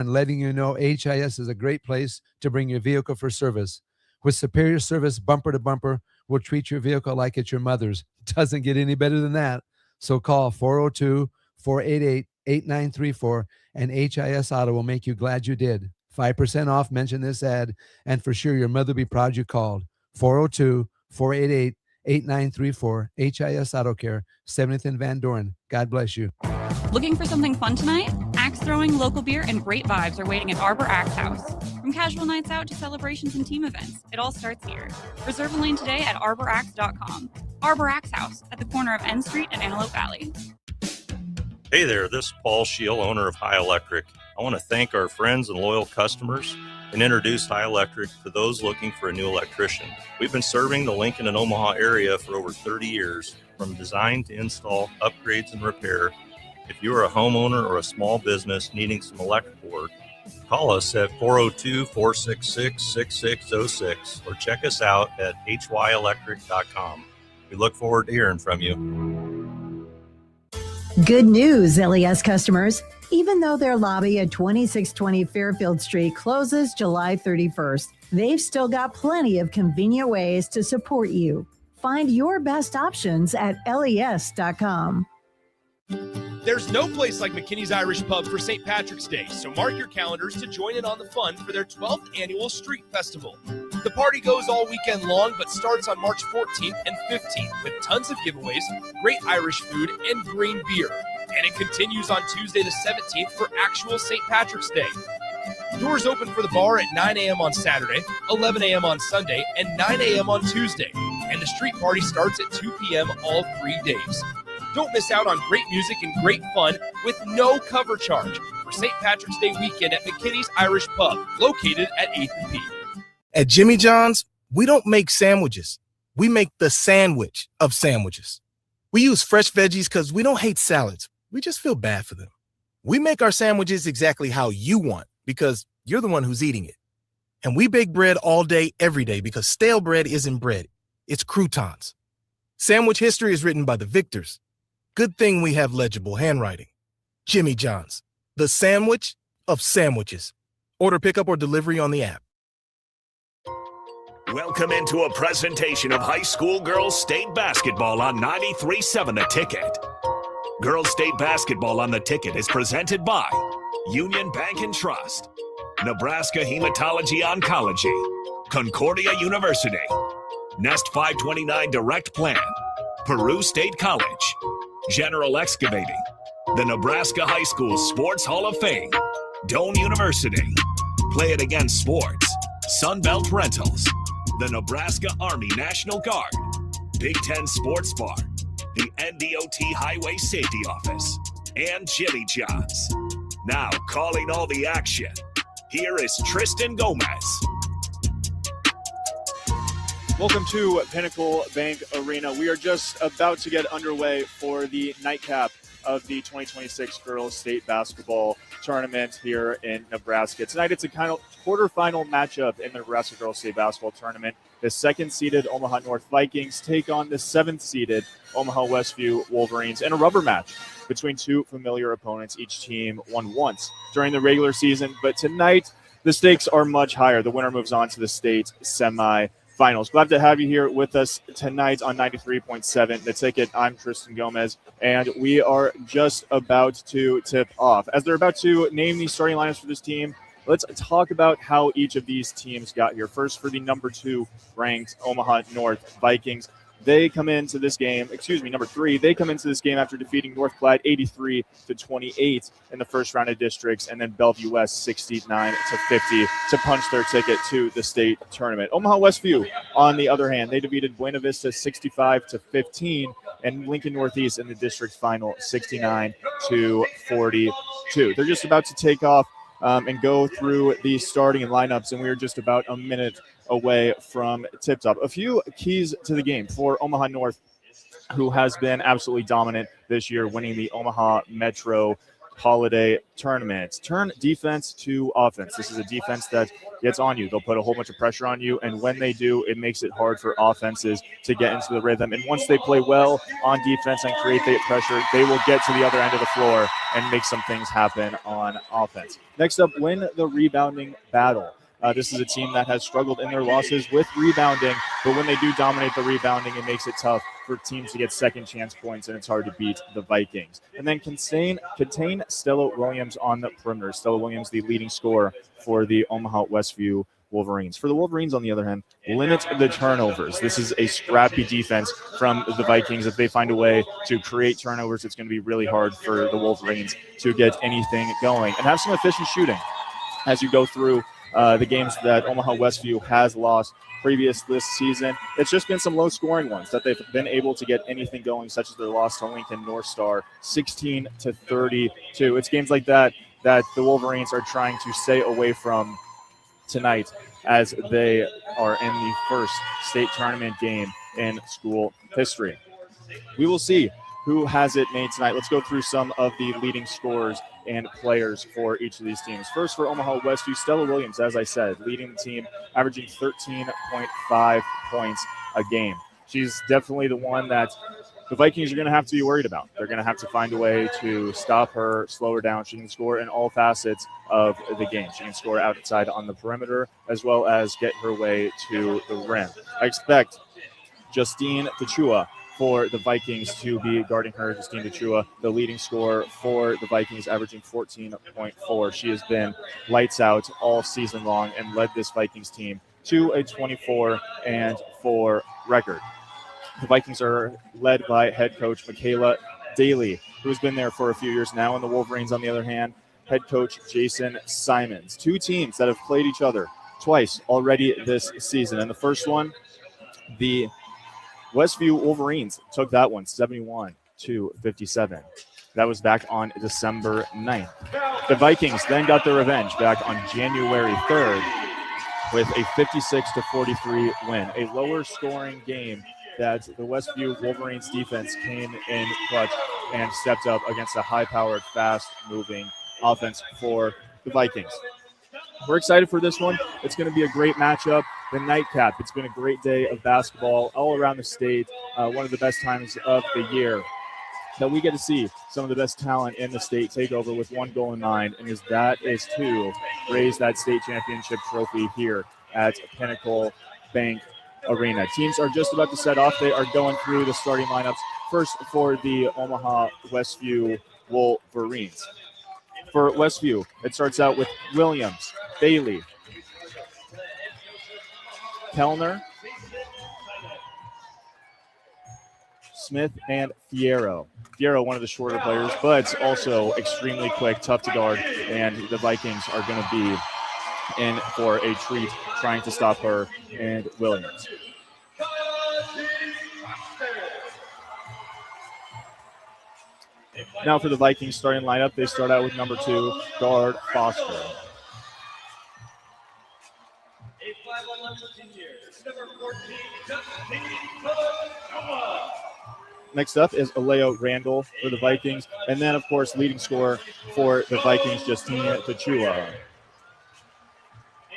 and letting you know HIS is a great place to bring your vehicle for service. With superior service bumper to bumper, we'll treat your vehicle like it's your mother's. Doesn't get any better than that. So call 402-488-8934 and HIS Auto will make you glad you did. 5% off, mention this ad, and for sure your mother will be proud you called. 402-488-8934, HIS Auto Care, 70th and Van Doren. God bless you. Looking for something fun tonight? Axe throwing, local beer, and great vibes are waiting at Arbor Axe House. From casual nights out to celebrations and team events, it all starts here. Reserve a lane today at arbораxe.com. Arbor Axe House at the corner of N Street and Antelope Valley. Hey there, this is Paul Scheel, owner of High Electric. I want to thank our friends and loyal customers and introduce High Electric to those looking for a new electrician. We've been serving the Lincoln and Omaha area for over 30 years, from design to install, upgrades, and repair. If you are a homeowner or a small business needing some electrical work, call us at 402-466-6606 or check us out at hyelectric.com. We look forward to hearing from you. Good news, LES customers. Even though their lobby at 2620 Fairfield Street closes July 31st, they've still got plenty of convenient ways to support you. Find your best options at les.com. There's no place like McKinney's Irish Pub for St. Patrick's Day, so mark your calendars to join in on the fun for their 12th annual Street Festival. The party goes all weekend long, but starts on March 14th and 15th with tons of giveaways, great Irish food, and green beer. And it continues on Tuesday the 17th for actual St. Patrick's Day. Doors open for the bar at 9 a.m. on Saturday, 11 a.m. on Sunday, and 9 a.m. on Tuesday. And the street party starts at 2 p.m. all 3 days. Don't miss out on great music and great fun with no cover charge for St. Patrick's Day weekend at McKinney's Irish Pub, located at 8th and P. At Jimmy John's, we don't make sandwiches. We make the sandwich of sandwiches. We use fresh veggies because we don't hate salads. We just feel bad for them. We make our sandwiches exactly how you want because you're the one who's eating it. And we bake bread all day, every day because stale bread isn't bread. It's croutons. Sandwich history is written by the victors. Good thing we have legible handwriting. Jimmy John's, the sandwich of sandwiches. Order pickup or delivery on the app. Welcome into a presentation of high school girls state basketball on 93.7 The Ticket. Girls state basketball on The Ticket is presented by Union Bank and Trust, Nebraska Hematology Oncology, Concordia University, Nest 529 Direct Plan, Peru State College, General Excavating, the Nebraska High School Sports Hall of Fame, Doane University, Play It Again Sports, Sunbelt Rentals, the Nebraska Army National Guard, Big Ten Sports Bar, the NDOT Highway Safety Office, and Jimmy John's. Now calling all the action, here is Tristan Gomez. Welcome to Pinnacle Bank Arena. We are just about to get underway for the nightcap of the 2026 Girls State Basketball Tournament here in Nebraska. Tonight it's a kind of quarterfinal matchup in the Nebraska Girls State Basketball Tournament. The second-seeded Omaha North Vikings take on the seventh-seeded Omaha Westview Wolverines in a rubber match between two familiar opponents. Each team won once during the regular season, but tonight the stakes are much higher. The winner moves on to the state semifinals. Glad to have you here with us tonight on 93.7 The Ticket. I'm Tristan Gomez, and we are just about to tip off. As they're about to name the starting lineups for this team, let's talk about how each of these teams got here. First, for the number 2 ranked Omaha North Vikings. They come into this game, number 3. They come into this game after defeating North Platte 83-28 in the first round of districts, and then Bellevue West 69-50 to punch their ticket to the state tournament. Omaha Westview, on the other hand, they defeated Buena Vista 65-15, and Lincoln Northeast in the district final 69-42. They're just about to take off and go through the starting lineups, and we are just about a minute away from tip-top. A few keys to the game for Omaha North, who has been absolutely dominant this year, winning the Omaha Metro holiday tournament. Turn defense to offense. This is a defense that gets on you. They'll put a whole bunch of pressure on you, and when they do, it makes it hard for offenses to get into the rhythm. And once they play well on defense and create that pressure, they will get to the other end of the floor and make some things happen on offense. Next up, win the rebounding battle. This is a team that has struggled in their losses with rebounding, but when they do dominate the rebounding, it makes it tough for teams to get second chance points, and it's hard to beat the Vikings. And then contain Stella Williams on the perimeter. Stella Williams, the leading scorer for the Omaha Westview Wolverines. For the Wolverines, on the other hand, limit the turnovers. This is a scrappy defense from the Vikings. If they find a way to create turnovers, it's going to be really hard for the Wolverines to get anything going. And have some efficient shooting as you go through the games that Omaha Westview has lost previous this season. It's just been some low-scoring ones that they've been able to get anything going, such as their loss to Lincoln North Star, 16-32. It's games like that that the Wolverines are trying to stay away from tonight, as they are in the first state tournament game in school history. We will see who has it made tonight. Let's go through some of the leading scorers and players for each of these teams. First, for Omaha Westview, Stella Williams, as I said, leading the team, averaging 13.5 points a game. She's definitely the one that the Vikings are going to have to be worried about. They're going to have to find a way to stop her, slow her down. She can score in all facets of the game. She can score outside on the perimeter, as well as get her way to the rim. I expect Justine Tachua for the Vikings to be guarding her. Justine Tachua, the leading scorer for the Vikings, averaging 14.4. She has been lights out all season long and led this Vikings team to a 24-4 record. The Vikings are led by head coach Michaela Daly, who's been there for a few years now, and the Wolverines, on the other hand, head coach Jason Simons. Two teams that have played each other twice already this season. And the first one, the Westview Wolverines took that one 71-57. That was back on December 9th. The Vikings then got their revenge back on January 3rd with a 56-43 win, a lower scoring game that the Westview Wolverines defense came in clutch and stepped up against a high-powered, fast-moving offense for the Vikings. We're excited for this one. It's going to be a great matchup. The nightcap, it's been a great day of basketball all around the state, one of the best times of the year that we get to see some of the best talent in the state take over with one goal in mind, and that is to raise that state championship trophy here at Pinnacle Bank Arena. Teams are just about to set off. They are going through the starting lineups. First, for the Omaha Westview Wolverines. For Westview, it starts out with Williams, Bailey, Kellner, Smith, and Fierro. Fierro, one of the shorter players, but also extremely quick, tough to guard, and the Vikings are going to be in for a treat trying to stop her and Williams. Now for the Vikings starting lineup, they start out with number 2, guard Foster. Next up is Aleo Randall for the Vikings. And then, of course, leading scorer for the Vikings, Justine Tachua.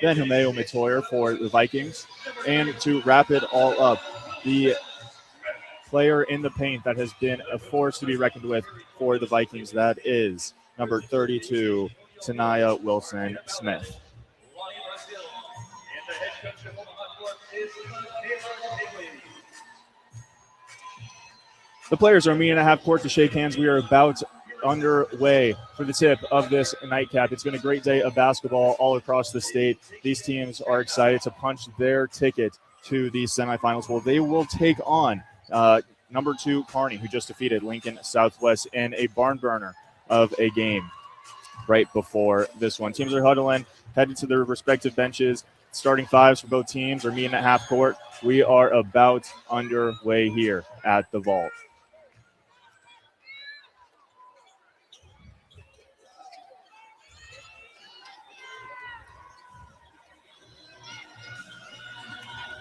Then Humeo Matoyer for the Vikings. And to wrap it all up, the player in the paint that has been a force to be reckoned with for the Vikings, that is number 32, Tanaya Wilson-Smith. The players are meeting at half court to shake hands. We are about underway for the tip of this nightcap. It's been a great day of basketball all across the state. These teams are excited to punch their ticket to the semifinals. Well, they will take on number 2 Kearney, who just defeated Lincoln Southwest in a barn burner of a game right before this one. Teams are huddling, headed to their respective benches. Starting fives for both teams are meeting at half court. We are about underway here at the Vault.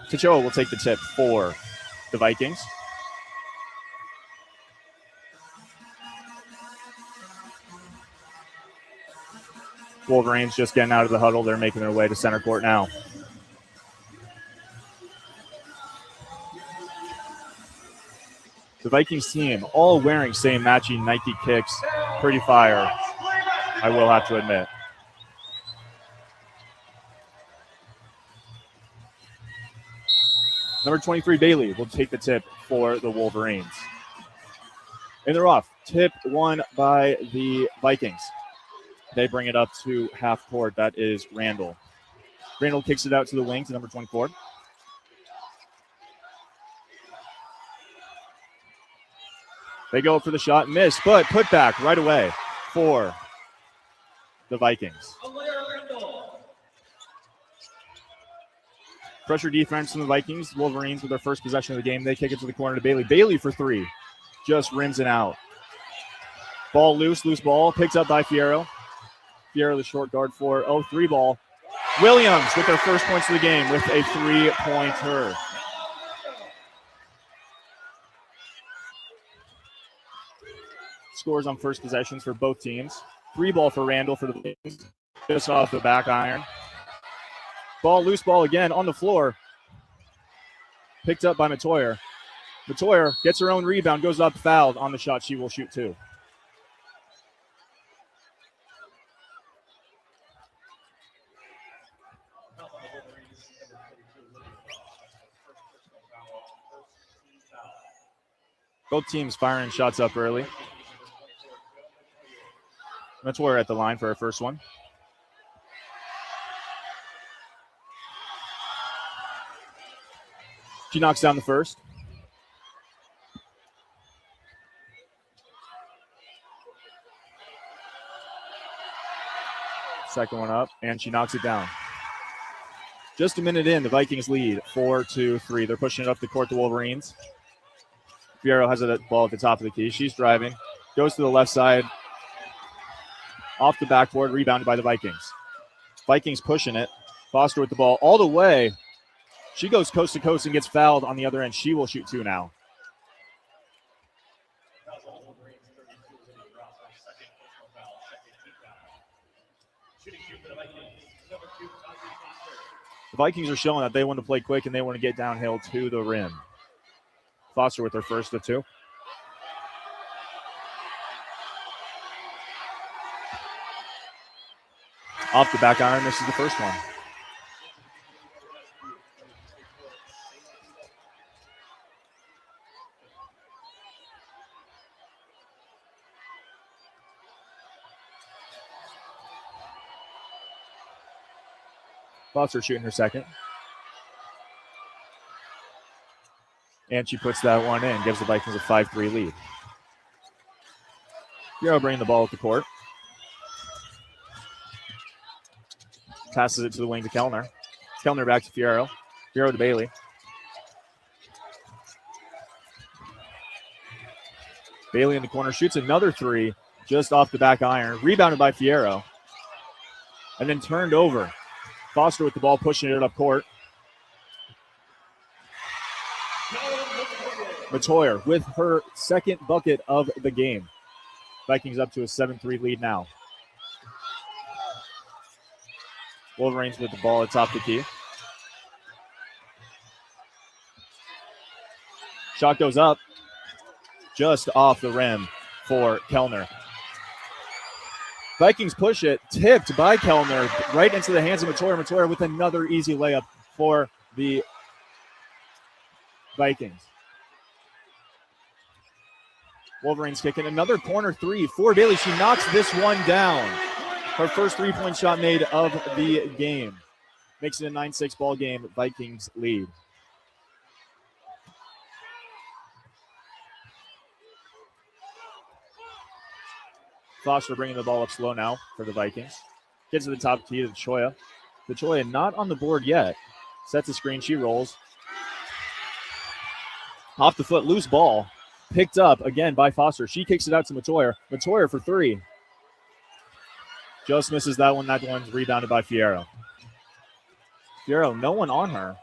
Tachoa will take the tip for the Vikings. Wolverines just getting out of the huddle. They're making their way to center court now. The Vikings team all wearing same matching Nike kicks. Pretty fire, I will have to admit. Number 23, Bailey, will take the tip for the Wolverines. And they're off. Tip won by the Vikings. They bring it up to half court. That is Randall. Randall kicks it out to the wing to number 24. They go for the shot, miss, but put back right away for the Vikings. Pressure defense from the Vikings. Wolverines with their first possession of the game. They kick it to the corner to Bailey. Bailey for three. Just rims it out. Ball loose ball. Picked up by Fierro. Fierro, the short guard for 3 ball. Williams with their first points of the game with a 3-pointer. Scores on first possessions for both teams. 3 ball for Randall for the Vikings. Just off the back iron. Loose ball again on the floor. Picked up by Matoyer. Matoyer gets her own rebound, goes up, fouled on the shot. She will shoot 2. Both teams firing shots up early. Matoyer at the line for her first one. She knocks down the first. Second one up, and she knocks it down. Just a minute in, the Vikings lead 4-3. They're pushing it up the court, the Wolverines. Fierro has a ball at the top of the key. She's driving, goes to the left side. Off the backboard, rebounded by the Vikings. Vikings pushing it. Foster with the ball all the way. She goes coast to coast and gets fouled on the other end. She will shoot 2 now. The Vikings are showing that they want to play quick and they want to get downhill to the rim. Foster with her first of 2. Off the back iron, this is the first one. Foster shooting her second. And she puts that one in, gives the Vikings a 5-3 lead. Fierro bringing the ball up the court. Passes it to the wing to Kellner. Kellner back to Fierro. Fierro to Bailey. Bailey in the corner shoots another 3 just off the back iron. Rebounded by Fierro. And then turned over. Foster with the ball, pushing it up court. Matoyer with her second bucket of the game. Vikings up to a 7-3 lead now. Wolverines with the ball atop the key. Shot goes up just off the rim for Kellner. Vikings push it, tipped by Kellner right into the hands of Matoyer. Matoyer with another easy layup for the Vikings. Wolverines kicking another corner 3 for Bailey. She knocks this one down. Her first 3-point shot made of the game. Makes it a 9-6 ball game. Vikings lead. Foster bringing the ball up slow now for the Vikings. Gets to the top key to Choya. Choya not on the board yet. Sets a screen. She rolls. Off the foot, loose ball. Picked up again by Foster. She kicks it out to Matoyer. Matoyer for 3. Just misses that one. That one's rebounded by Fierro. Fierro, no one on her.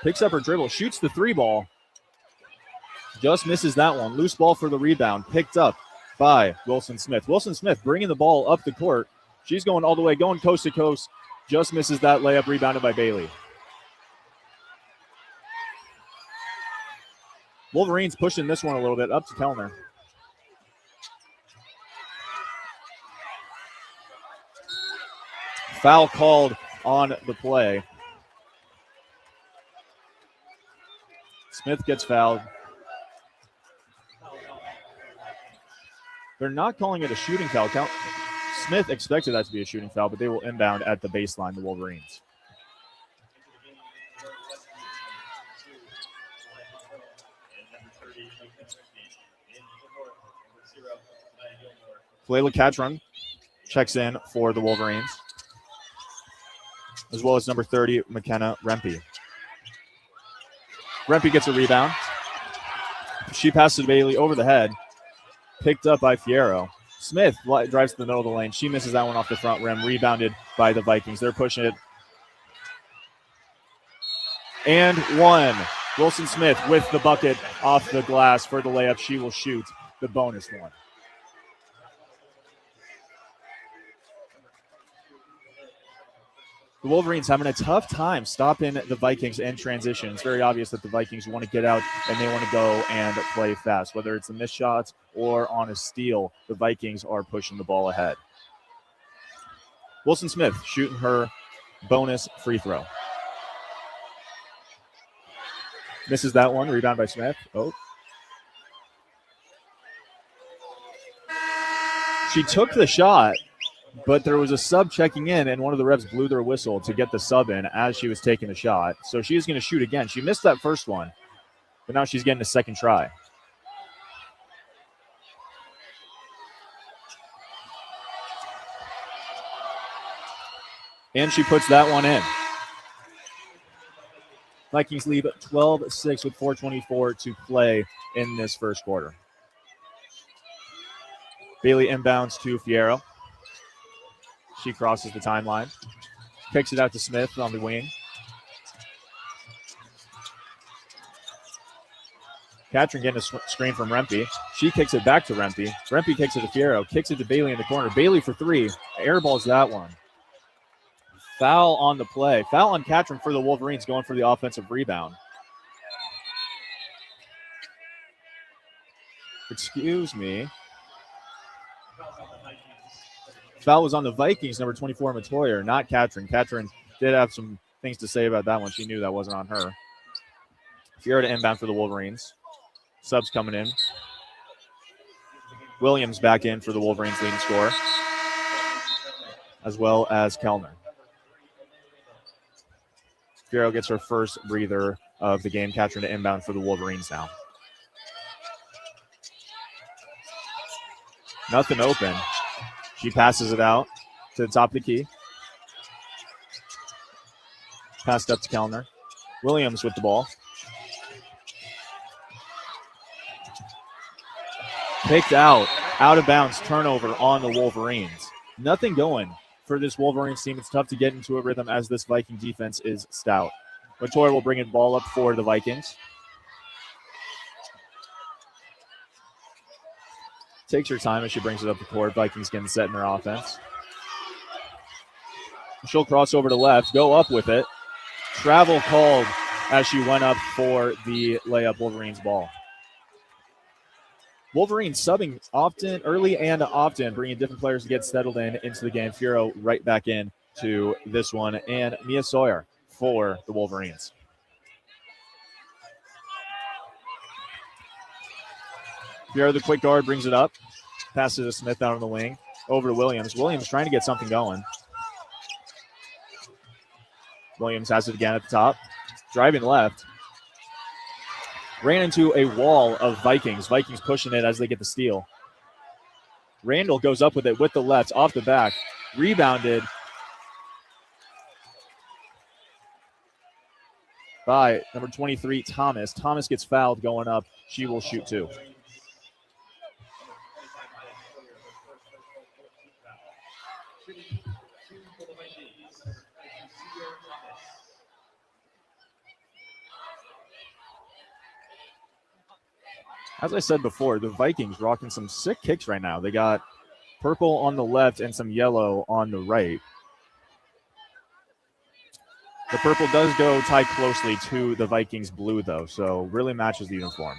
Picks up her dribble. Shoots the 3 ball. Just misses that one. Loose ball for the rebound. Picked up by Wilson Smith. Wilson Smith bringing the ball up the court She's going all the way, going coast to coast. Just misses that layup, rebounded by Bailey. Wolverines pushing this one a little bit up to Kellner. Foul called on the play. Smith gets fouled. They're not calling it a shooting foul. Smith expected that to be a shooting foul, but they will inbound at the baseline, the Wolverines. Flayla Catron checks in for the Wolverines, as well as number 30, McKenna Rempe. Rempe gets a rebound. She passes to Bailey over the head, picked up by Fierro. Smith drives to the middle of the lane. She misses that one off the front rim, rebounded by the Vikings. They're pushing it. And one. Wilson Smith with the bucket off the glass for the layup. She will shoot the bonus one. The Wolverines having a tough time stopping the Vikings in transition. It's very obvious that the Vikings want to get out and they want to go and play fast. Whether it's a missed shot or on a steal, the Vikings are pushing the ball ahead. Wilson Smith shooting her bonus free throw. Misses that one. Rebound by Smith. Oh. She took the shot, but there was a sub checking in, and one of the refs blew their whistle to get the sub in as she was taking the shot. So she's going to shoot again. She missed that first one, but now she's getting a second try. And she puts that one in. Vikings lead 12-6 with 4:24 to play in this first quarter. Bailey inbounds to Fierro. She crosses the timeline. Kicks it out to Smith on the wing. Catron getting a screen from Rempe. She kicks it back to Rempe. Rempe kicks it to Fierro. Kicks it to Bailey in the corner. Bailey for three. Airballs that one. Foul on the play. Foul on Catron for the Wolverines going for the offensive rebound. Excuse me. Foul was on the Vikings, number 24, Matoyer, not Catron. Catron did have some things to say about that one. She knew that wasn't on her. Fierro to inbound for the Wolverines. Subs coming in. Williams back in for the Wolverines leading scorer, as well as Kellner. Fierro gets her first breather of the game. Catron to inbound for the Wolverines now. Nothing open. She passes it out to the top of the key. Passed up to Kellner. Williams with the ball. Picked out of bounds, turnover on the Wolverines. Nothing going for this Wolverines team. It's tough to get into a rhythm as this Viking defense is stout. Matoyer will bring the ball up for the Vikings. Takes her time as she brings it up the court. Vikings getting set in their offense. She'll cross over to left, go up with it. Travel called as she went up for the layup. Wolverines ball. Wolverines subbing often, early and often, bringing different players to get settled into the game. Fierro right back in to this one, and Mia Sawyer for the Wolverines. Fierro, the quick guard, brings it up. Passes to Smith out on the wing. Over to Williams. Williams trying to get something going. Williams has it again at the top. Driving left. Ran into a wall of Vikings. Vikings pushing it as they get the steal. Randall goes up with it with the left off the back. Rebounded by number 23, Thomas. Thomas gets fouled going up. She will shoot two. As I said before, the Vikings rocking some sick kicks right now. They got purple on the left and some yellow on the right. The purple does go tied closely to the Vikings blue, though, so really matches the uniform.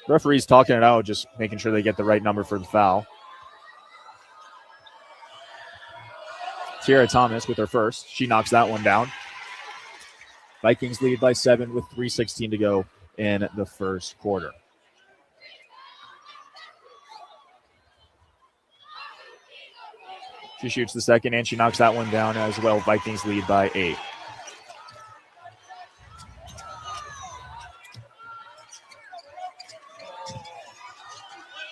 Referee's talking it out, just making sure they get the right number for the foul. Sierra Thomas with her first. She knocks that one down. Vikings lead by 7 with 3:16 to go in the first quarter. She shoots the second, and she knocks that one down as well. Vikings lead by 8.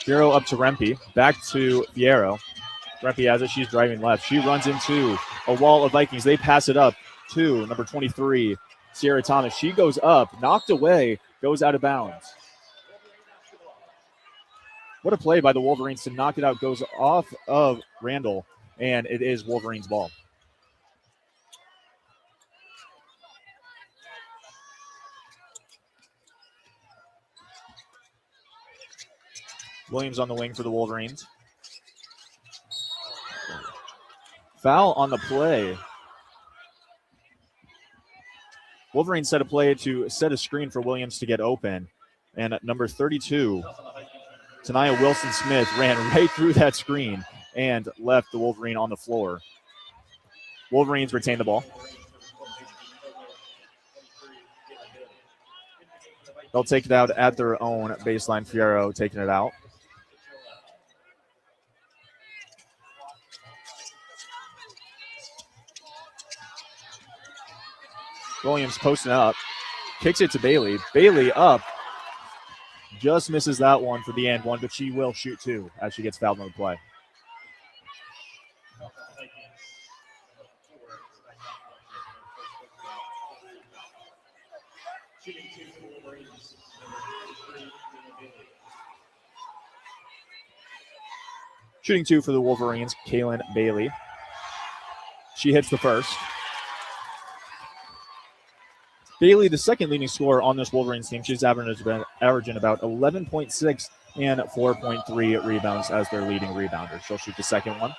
Fierro up to Rempe. Back to Fierro. Rempe has it. She's driving left. She runs into a wall of Vikings. They pass it up to number 23, Sierra Thomas. She goes up, knocked away, goes out of bounds. What a play by the Wolverines to knock it out. Goes off of Randall, and it is Wolverines' ball. Williams on the wing for the Wolverines. Foul on the play. Wolverines set a play to set a screen for Williams to get open. And at number 32, Tanaya Wilson-Smith ran right through that screen and left the Wolverine on the floor. Wolverines retain the ball. They'll take it out at their own baseline. Fierro taking it out. Williams posting up, kicks it to Bailey. Bailey up, just misses that one for the and one, but she will shoot two as she gets fouled on the play. Shooting two for the Wolverines, Kaylin Bailey. She hits the first. Bailey, the second leading scorer on this Wolverines team. She's averaging about 11.6 and 4.3 rebounds as their leading rebounder. She'll shoot the second one.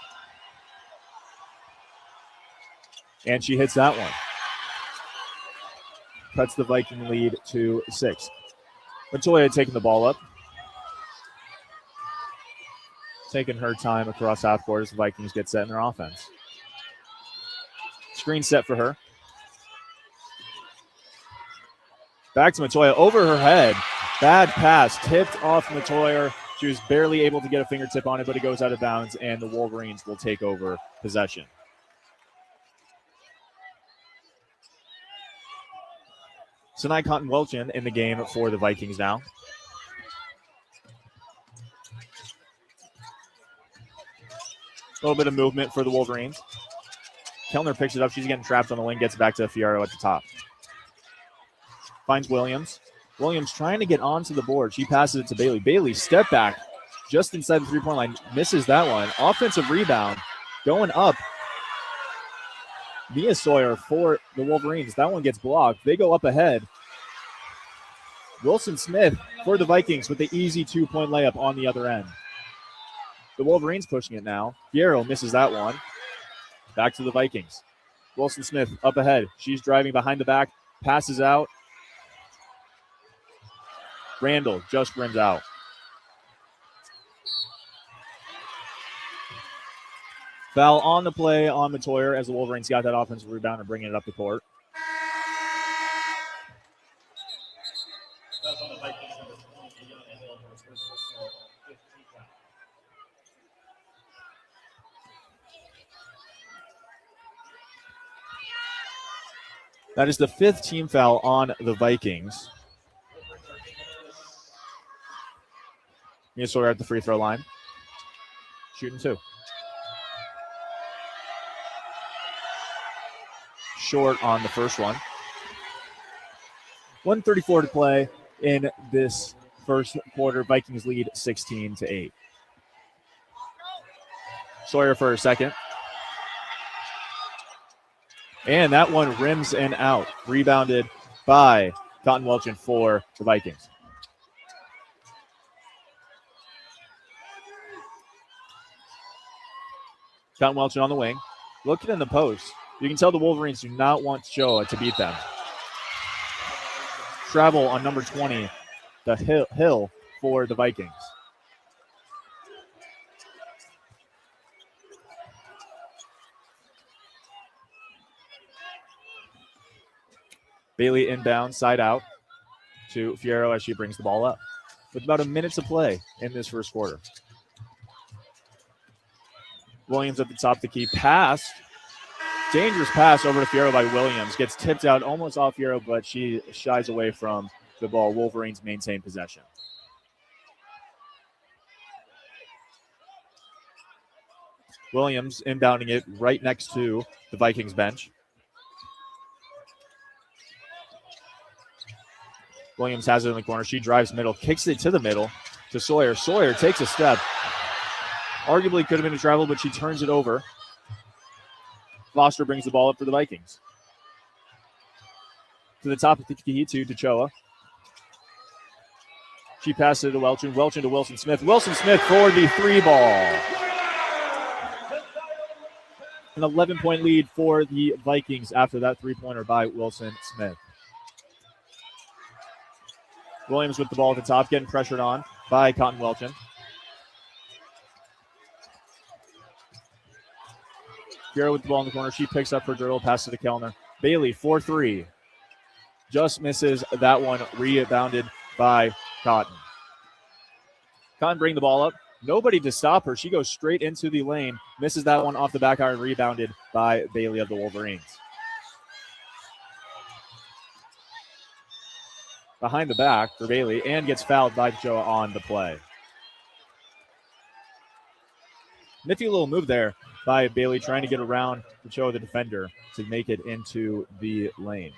And she hits that one. Cuts the Viking lead to 6. Montoya taking the ball up. Taking her time across half court as the Vikings get set in their offense. Screen set for her. Back to Montoya, over her head. Bad pass, tipped off Montoya. She was barely able to get a fingertip on it, but it goes out of bounds, and the Wolverines will take over possession. Sinai Cotton-Welchin in the game for the Vikings now. A little bit of movement for the Wolverines. Kellner picks it up. She's getting trapped on the wing, gets it back to Fierro at the top. Finds Williams. Williams trying to get onto the board. She passes it to Bailey. Bailey, step back just inside the three-point line. Misses that one. Offensive rebound going up. Mia Sawyer for the Wolverines. That one gets blocked. They go up ahead. Wilson-Smith for the Vikings with the easy two-point layup on the other end. The Wolverines pushing it now. Fierro misses that one. Back to the Vikings. Wilson-Smith up ahead. She's driving behind the back. Passes out. Randall just rims out. Foul on the play on Montoya as the Wolverines got that offensive rebound and bringing it up the court. That is the fifth team foul on the Vikings. Mia Sawyer at the free throw line. Shooting two. Short on the first one. 1:34 to play in this first quarter. Vikings lead 16-8. Sawyer for a second. And that one rims and out. Rebounded by Cotton Welchin for the Vikings. Cotton Welchin on the wing. Looking in the post. You can tell the Wolverines do not want Choa to beat them. Travel on number 20, the Hill for the Vikings. Bailey inbound, side out to Fierro as she brings the ball up. With about a minute to play in this first quarter. Williams at the top of the key. Pass. Dangerous pass over to Fierro by Williams. Gets tipped out almost off Fierro, but she shies away from the ball. Wolverines maintain possession. Williams inbounding it right next to the Vikings bench. Williams has it in the corner. She drives middle, kicks it to the middle to Sawyer. Sawyer takes a step. Arguably could have been a travel, but she turns it over. Foster brings the ball up for the Vikings. To the top of the key to Choa. She passes it to Welchin. Welchin to Wilson Smith. Wilson Smith for the 3-ball. An 11-point lead for the Vikings after that 3-pointer by Wilson Smith. Williams with the ball at the top, getting pressured on by Cotton Welchin. Fierro with the ball in the corner. She picks up her dribble, passes to Kellner. Bailey, 4-3. Just misses that one, rebounded by Cotton. Cotton bring the ball up. Nobody to stop her. She goes straight into the lane. Misses that one off the back iron, rebounded by Bailey of the Wolverines. Behind the back for Bailey and gets fouled by Choa on the play. Nifty little move there by Bailey trying to get around Choa, the defender, to make it into the lane.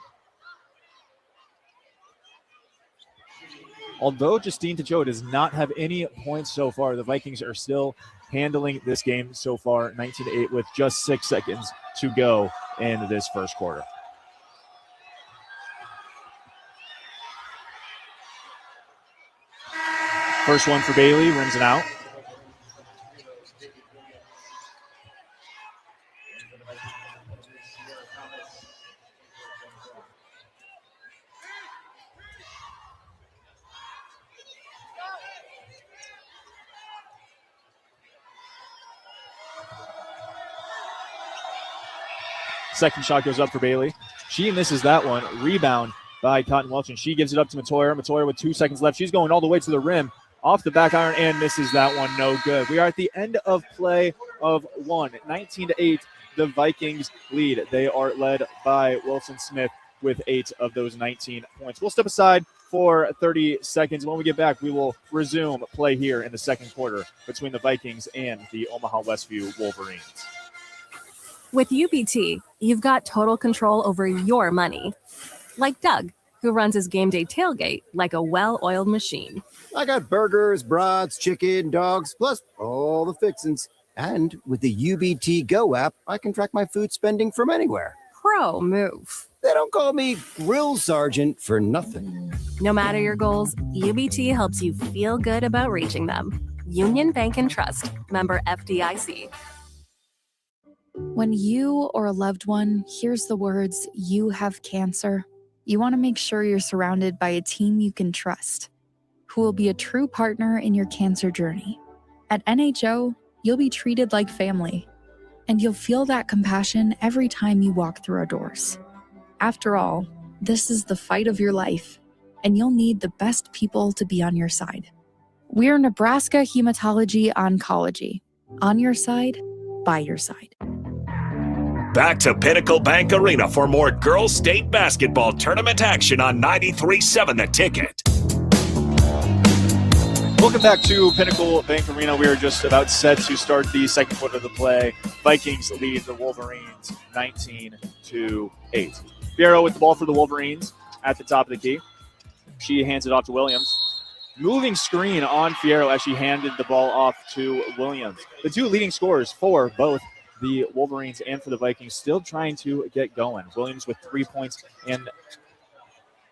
Although Justine Choa does not have any points so far, the Vikings are still handling this game so far, 19-8, with just 6 seconds to go in this first quarter. First one for Bailey, rims it out. Second shot goes up for Bailey. She misses that one. Rebound by Cotton Welchin. She gives it up to Matoyer. Matoyer with 2 seconds left. She's going all the way to the rim. Off the back iron and misses that one. No good. We are at the end of play of 1. 19-8, the Vikings lead. They are led by Wilson Smith with 8 of those 19 points. We'll step aside for 30 seconds. When we get back, we will resume play here in the second quarter between the Vikings and the Omaha Westview Wolverines. With UBT, you've got total control over your money. Like Doug, who runs his game day tailgate like a well-oiled machine. I got burgers, brats, chicken, dogs, plus all the fixins. And with the UBT Go app, I can track my food spending from anywhere. Pro move. They don't call me Grill Sergeant for nothing. No matter your goals, UBT helps you feel good about reaching them. Union Bank and Trust. Member FDIC. When you or a loved one hears the words, "you have cancer," you want to make sure you're surrounded by a team you can trust, who will be a true partner in your cancer journey. At NHO, you'll be treated like family, and you'll feel that compassion every time you walk through our doors. After all, this is the fight of your life, and you'll need the best people to be on your side. We're Nebraska Hematology Oncology. On your side, by your side. Back to Pinnacle Bank Arena for more girls state basketball tournament action on 93.7 The Ticket. Welcome back to Pinnacle Bank Arena. We are just about set to start the second quarter of the play. Vikings lead the Wolverines 19-8. Fierro with the ball for the Wolverines at the top of the key. She hands it off to Williams. Moving screen on Fierro as she handed the ball off to Williams. The two leading scorers for both the Wolverines and for the Vikings still trying to get going. Williams with 3 points and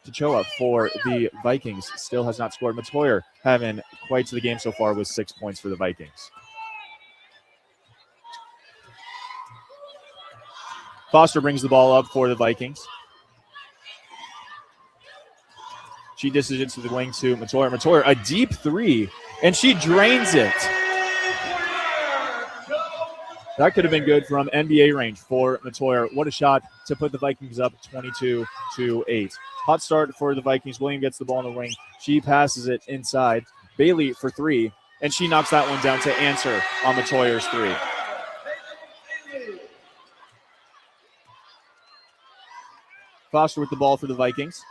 Tachoa for the Vikings still has not scored. Matoyer having quite to the game so far with 6 points for the Vikings. Foster brings the ball up for the Vikings. She dishes it to the wing to Matoyer. Matoyer, a deep three, and she drains it. That could have been good from NBA range for Matoyer. What a shot to put the Vikings up 22-8. Hot start for the Vikings. William gets the ball in the wing. She passes it inside. Bailey for three, and she knocks that one down to answer on Matoyer's three. Foster with the ball for the Vikings.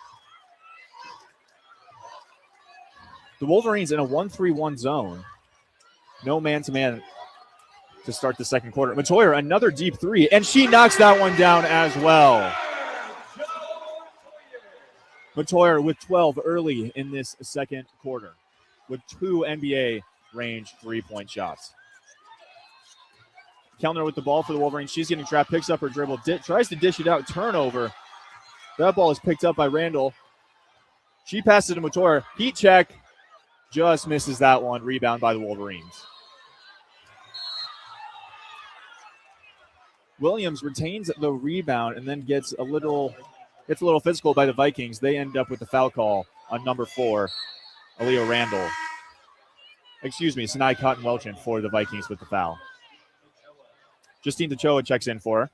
The Wolverines in a 1-3-1 zone. No man-to-man to start the second quarter. Matoyer, another deep three, and she knocks that one down as well. Matoyer with 12 early in this second quarter with 2 NBA range three-point shots. Kellner with the ball for the Wolverines. She's getting trapped, picks up her dribble, tries to dish it out, turnover. That ball is picked up by Randall. She passes it to Matoyer. Heat check. Just misses that one. Rebound by the Wolverines. Williams retains the rebound and then gets a little physical by the Vikings. They end up with the foul call on number 4, Aaliyah Randall. Sinai Cotton-Welchin for the Vikings with the foul. Justine Tachoa checks in for her.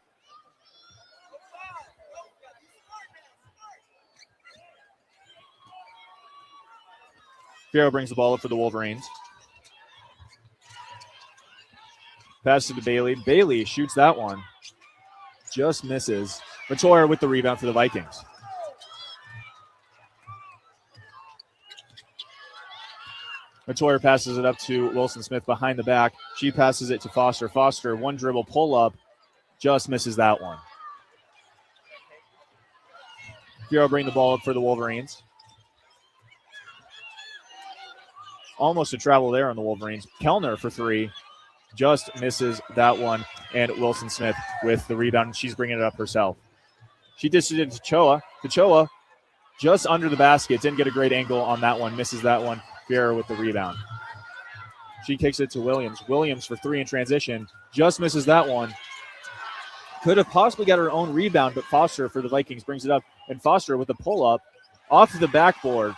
Fierro brings the ball up for the Wolverines. Passes to Bailey. Bailey shoots that one. Just misses. Matoyer with the rebound for the Vikings. Matoyer passes it up to Wilson Smith behind the back. She passes it to Foster. Foster, one dribble, pull up. Just misses that one. Fierro bring the ball up for the Wolverines. Almost a travel there on the Wolverines. Kellner for three. Just misses that one. And Wilson Smith with the rebound. She's bringing it up herself. She dishes it to Tachoa. Tachoa just under the basket. Didn't get a great angle on that one. Misses that one. Fierro with the rebound. She kicks it to Williams. Williams for three in transition. Just misses that one. Could have possibly got her own rebound, but Foster for the Vikings brings it up. And Foster with a pull-up off the backboard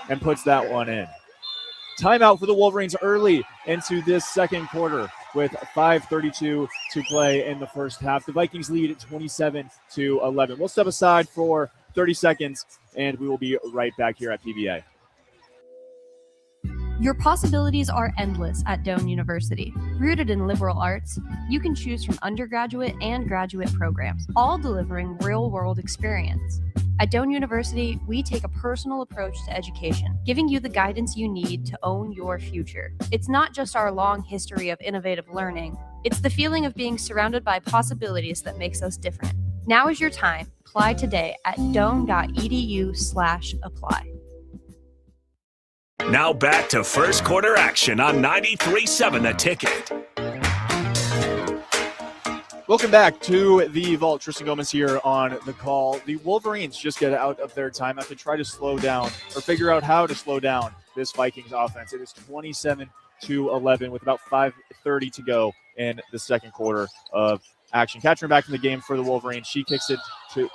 and puts that one in. Timeout for the Wolverines early into this second quarter with 5:32 to play in the first half. The Vikings lead at 27-11. We'll step aside for 30 seconds, and we will be right back here at PBA. Your possibilities are endless at Doane University. Rooted in liberal arts, you can choose from undergraduate and graduate programs, all delivering real-world experience. At Doane University, we take a personal approach to education, giving you the guidance you need to own your future. It's not just our long history of innovative learning, it's the feeling of being surrounded by possibilities that makes us different. Now is your time. Apply today at doane.edu/apply. Now back to first quarter action on 93.7 The Ticket. Welcome back to the Vault. Tristan Gomez here on the call. The Wolverines just get out of their timeout to try to slow down or figure out how to slow down this Vikings offense. It is 27-11 with about 5:30 to go in the second quarter of action. Catching back in the game for the Wolverines. She kicks it to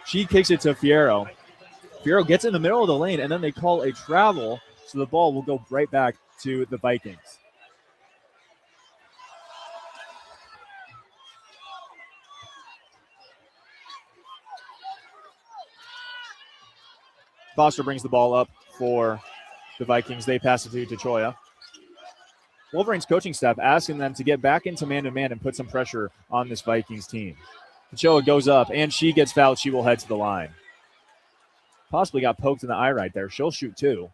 Fierro. Fierro gets in the middle of the lane, and then they call a travel, so the ball will go right back to the Vikings. Foster brings the ball up for the Vikings. They pass it to Tachoa. Wolverines coaching staff asking them to get back into man-to-man and put some pressure on this Vikings team. Tachoa goes up, and she gets fouled. She will head to the line. Possibly got poked in the eye right there. She'll shoot two.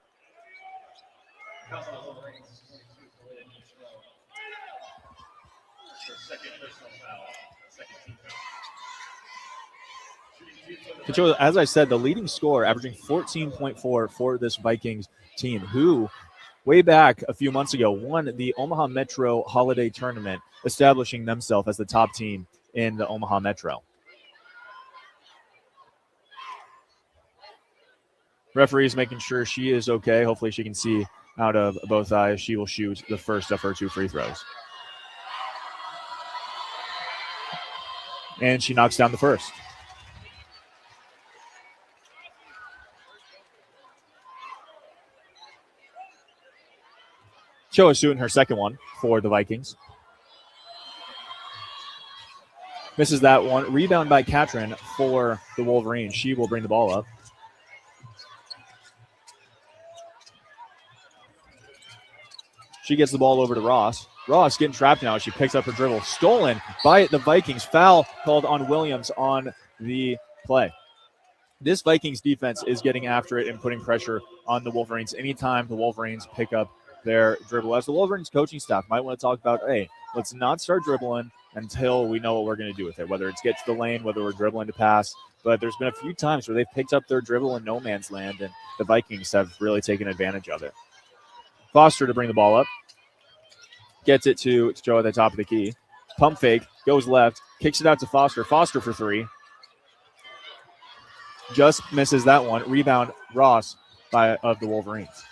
Tachoa, as I said, the leading scorer, averaging 14.4 for this Vikings team, who way back a few months ago won the Omaha Metro Holiday Tournament, establishing themselves as the top team in the Omaha Metro. Referee's making sure she is okay. Hopefully she can see out of both eyes. She will shoot the first of her 2 free throws. And she knocks down the first. Cho is shooting her second one for the Vikings. Misses that one. Rebound by Katrin for the Wolverines. She will bring the ball up. She gets the ball over to Ross. Ross getting trapped now. She picks up her dribble. Stolen by the Vikings. Foul called on Williams on the play. This Vikings defense is getting after it and putting pressure on the Wolverines anytime the Wolverines pick up their dribble. As the Wolverines coaching staff might want to talk about, hey, let's not start dribbling until we know what we're going to do with it, whether it's get to the lane, whether we're dribbling to pass. But there's been a few times where they've picked up their dribble in no man's land, and the Vikings have really taken advantage of it. Foster to bring the ball up. Gets it to Joe at the top of the key. Pump fake, goes left, kicks it out to Foster. Foster for 3. Just misses that one. Rebound, Ross of the Wolverines.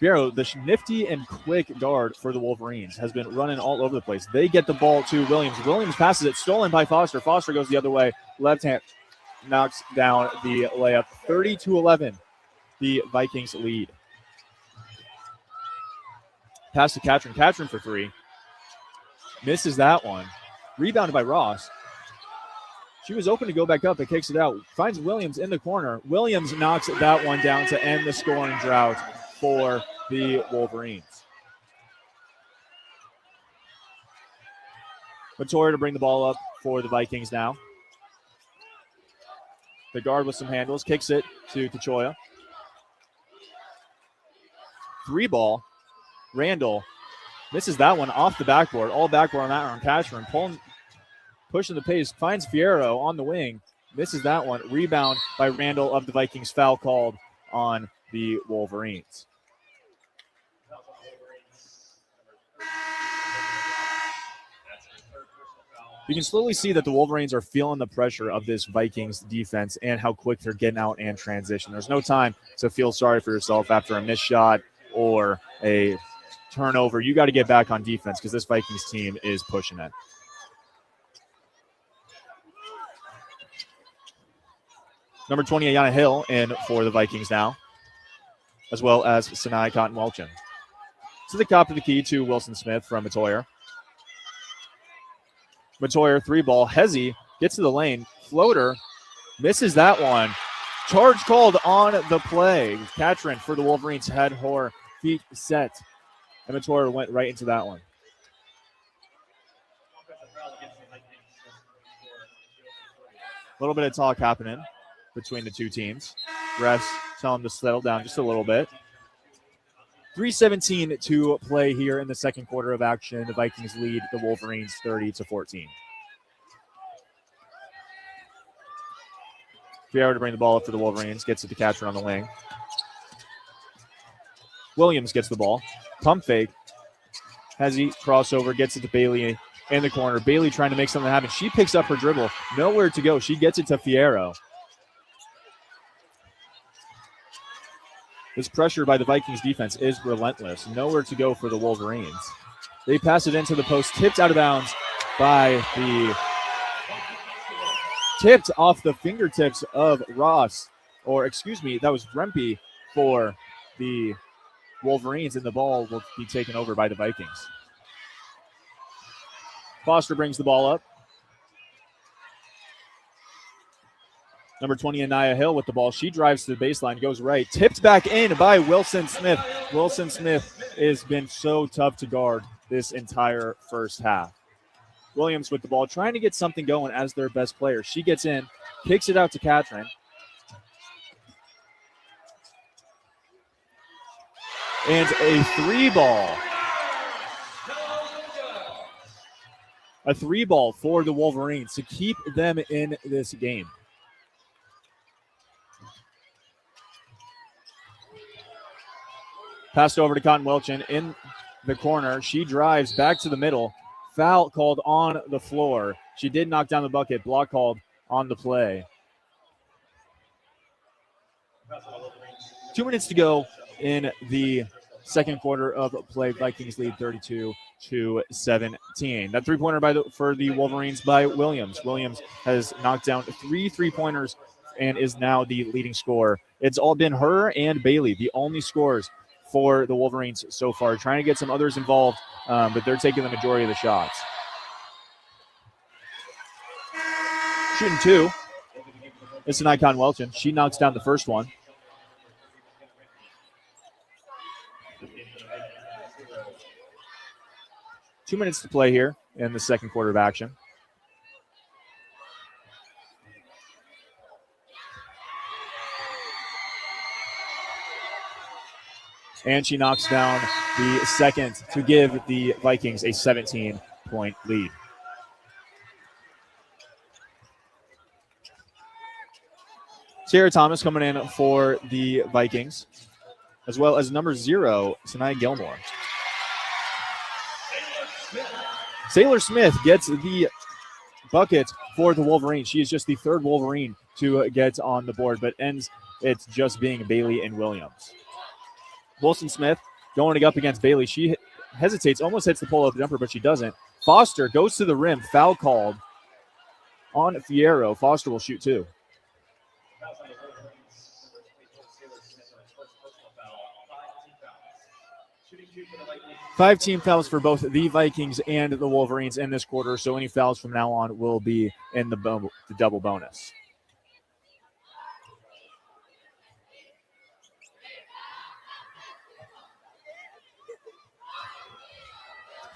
Fierro, the nifty and quick guard for the Wolverines, has been running all over the place. They get the ball to Williams. Williams passes it, stolen by Foster. Foster goes the other way. Left hand knocks down the layup. 30-11, the Vikings lead. Pass to Katrin. Katrin for 3. Misses that one. Rebounded by Ross. She was open to go back up, but kicks it out. Finds Williams in the corner. Williams knocks that one down to end the scoring drought for the Wolverines. Matoya to bring the ball up for the Vikings now. The guard with some handles. Kicks it to Tachoya. 3 ball. Randall misses that one off the backboard. All backboard on that one. Cashman pushing the pace. Finds Fierro on the wing. Misses that one. Rebound by Randall of the Vikings. Foul called on the Wolverines. You can slowly see that the Wolverines are feeling the pressure of this Vikings defense and how quick they're getting out and transition. There's no time to feel sorry for yourself after a missed shot or a turnover. You got to get back on defense because this Vikings team is pushing it. Number 20, Ayana Hill in for the Vikings now, as well as Sinai Cotton-Welchin. To the top of the key to Wilson Smith from Matoyer. Matoyer, 3 ball. Hezzy gets to the lane. Floater misses that one. Charge called on the play. Katrin for the Wolverines had her feet set. And Matoyer went right into that one. A little bit of talk happening between the two teams. Refs tell them to settle down just a little bit. 3:17 to play here in the second quarter of action. The Vikings lead the Wolverines 30-14. Fierro to bring the ball up for the Wolverines. Gets it to Katrin on the wing. Williams gets the ball. Pump fake. Hezzy crossover. Gets it to Bailey in the corner. Bailey trying to make something happen. She picks up her dribble. Nowhere to go. She gets it to Fierro. This pressure by the Vikings defense is relentless. Nowhere to go for the Wolverines. They pass it into the post. Tipped out of bounds by the... Tipped off the fingertips of Ross. Or, excuse me, that was Rempe for the Wolverines, and the ball will be taken over by the Vikings. Foster brings the ball up. Number 20, Anaya Hill with the ball. She drives to the baseline, goes right. Tipped back in by Wilson Smith. Wilson Smith has been so tough to guard this entire first half. Williams with the ball, trying to get something going as their best player. She gets in, kicks it out to Katrin. And a 3-ball. A 3-ball for the Wolverines to keep them in this game. Passed over to Cotton-Welchin in the corner. She drives back to the middle. Foul called on the floor. She did knock down the bucket. Block called on the play. 2 minutes to go in the second quarter of play. Vikings lead 32-17. That three-pointer for the Wolverines by Williams. Williams has knocked down 3 3-pointers and is now the leading scorer. It's all been her and Bailey, the only scorers for the Wolverines so far. Trying to get some others involved, but they're taking the majority of the shots. Shooting 2. It's an Icon Welton. She knocks down the first one. Two minutes to play here in the second quarter of action. And she knocks down the second to give the Vikings a 17-point lead. Sarah Thomas coming in for the Vikings, as well as number 0, Sanaya Gilmore. Sailor Smith gets the bucket for the Wolverines. She is just the third Wolverine to get on the board, but ends it just being Bailey and Williams. Wilson Smith going up against Bailey. She hesitates, almost hits the pull-up jumper, but she doesn't. Foster goes to the rim, foul called on Fierro. Foster will shoot 2. Five team fouls for both the Vikings and the Wolverines in this quarter, so any fouls from now on will be in the double bonus.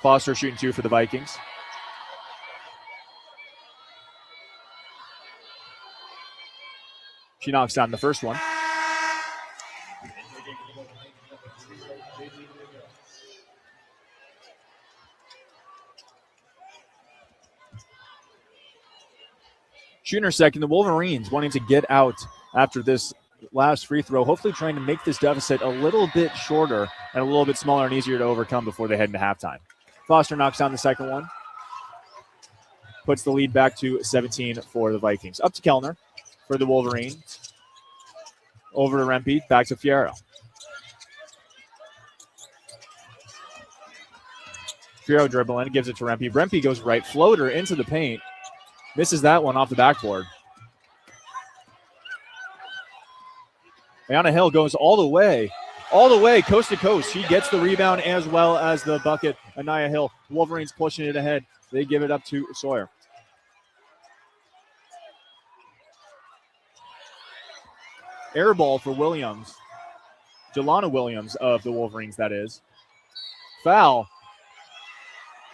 Foster shooting 2 for the Vikings. She knocks down the first one. Shooting her second, the Wolverines wanting to get out after this last free throw, hopefully trying to make this deficit a little bit shorter and a little bit smaller and easier to overcome before they head into halftime. Foster knocks down the second one, puts the lead back to 17 for the Vikings. Up to Kellner for the Wolverines. Over to Rempe, back to Fierro. Fierro dribbling, gives it to Rempe. Rempe goes right, floater into the paint. Misses that one off the backboard. Ayana Hill goes all the way, coast to coast. She gets the rebound as well as the bucket. Anaya Hill, Wolverines pushing it ahead. They give it up to Sawyer. Air ball for Williams. Jelana Williams of the Wolverines, that is. Foul.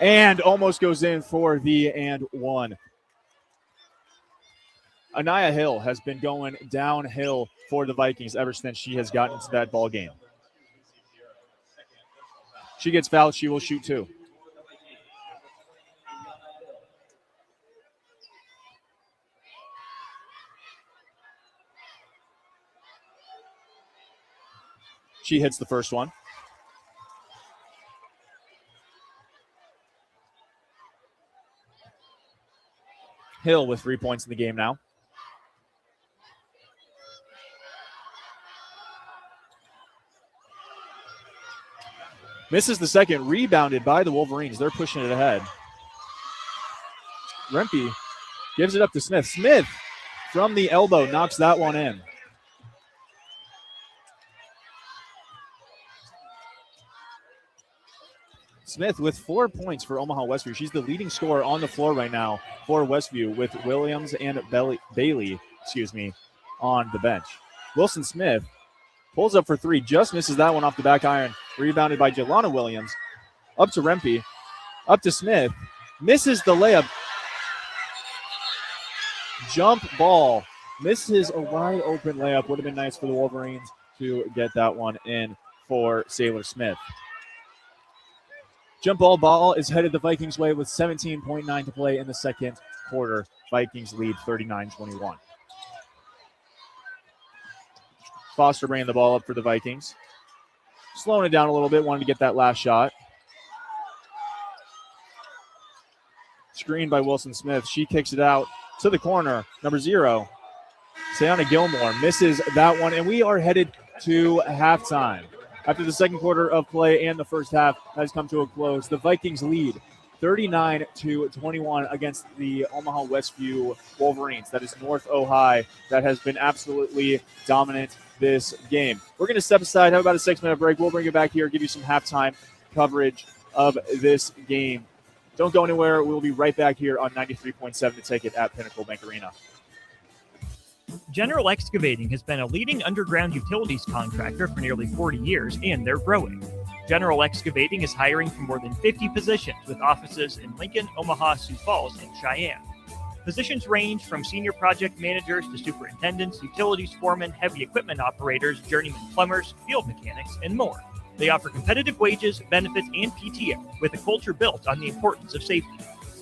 And almost goes in for the and one. Anaya Hill has been going downhill for the Vikings ever since she has gotten into that ball game. She gets fouled. She will shoot 2. She hits the first one. Hill with 3 points in the game now. Misses the second, rebounded by the Wolverines. They're pushing it ahead. Rempe gives it up to Smith. Smith from the elbow knocks that one in. Smith with 4 points for Omaha Westview. She's the leading scorer on the floor right now for Westview with Williams and Bailey on the bench. Wilson Smith pulls up for 3, just misses that one off the back iron. Rebounded by Jelana Williams. Up to Rempe. Up to Smith. Misses the layup. Jump ball. Misses a wide open layup. Would have been nice for the Wolverines to get that one in for Sailor Smith. Jump ball is headed the Vikings' way with 17.9 to play in the second quarter. Vikings lead 39-21. Foster bringing the ball up for the Vikings. Slowing it down a little bit, wanted to get that last shot. Screened by Wilson Smith. She kicks it out to the corner. Number 0, Sayana Gilmore misses that one. And we are headed to halftime. After the second quarter of play and the first half has come to a close, the Vikings lead 39-21 against the Omaha Westview Wolverines. That is North Ojai that has been absolutely dominant this game. We're going to step aside, have about a 6-minute break. We'll bring you back here, give you some halftime coverage of this game. Don't go anywhere. We'll be right back here on 93.7 The Ticket at Pinnacle Bank Arena. General Excavating has been a leading underground utilities contractor for nearly 40 years, and they're growing. General Excavating is hiring for more than 50 positions with offices in Lincoln, Omaha, Sioux Falls, and Cheyenne. Positions range from senior project managers to superintendents, utilities foremen, heavy equipment operators, journeyman plumbers, field mechanics, and more. They offer competitive wages, benefits, and PTO with a culture built on the importance of safety.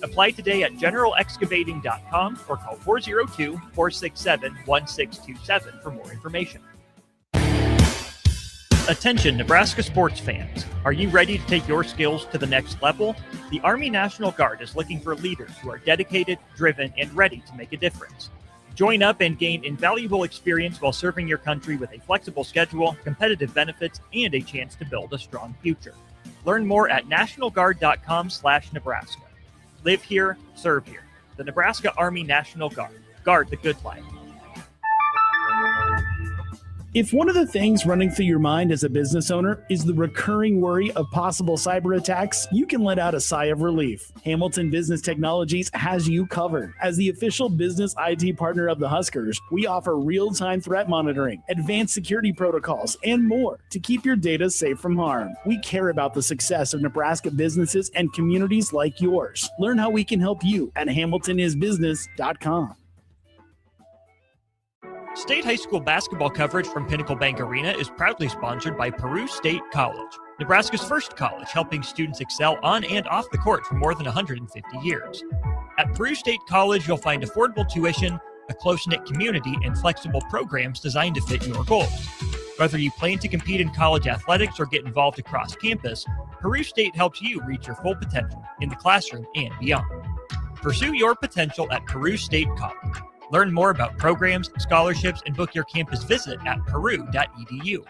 Apply today at generalexcavating.com or call 402-467-1627 for more information. Attention Nebraska sports fans. Are you ready to take your skills to the next level? The Army National Guard is looking for leaders who are dedicated, driven, and ready to make a difference. Join up and gain invaluable experience while serving your country with a flexible schedule, competitive benefits, and a chance to build a strong future. Learn more at nationalguard.com/Nebraska. Live here, serve here. The Nebraska Army National Guard. Guard the good life. If one of the things running through your mind as a business owner is the recurring worry of possible cyber attacks, you can let out a sigh of relief. Hamilton Business Technologies has you covered. As the official business IT partner of the Huskers, we offer real-time threat monitoring, advanced security protocols, and more to keep your data safe from harm. We care about the success of Nebraska businesses and communities like yours. Learn how we can help you at hamiltonisbusiness.com. State high school basketball coverage from Pinnacle Bank Arena is proudly sponsored by Peru State College, Nebraska's first college helping students excel on and off the court for more than 150 years. At Peru State College, you'll find affordable tuition, a close-knit community, and flexible programs designed to fit your goals. Whether you plan to compete in college athletics or get involved across campus, Peru State helps you reach your full potential in the classroom and beyond. Pursue your potential at Peru State College. Learn more about programs, scholarships, and book your campus visit at peru.edu.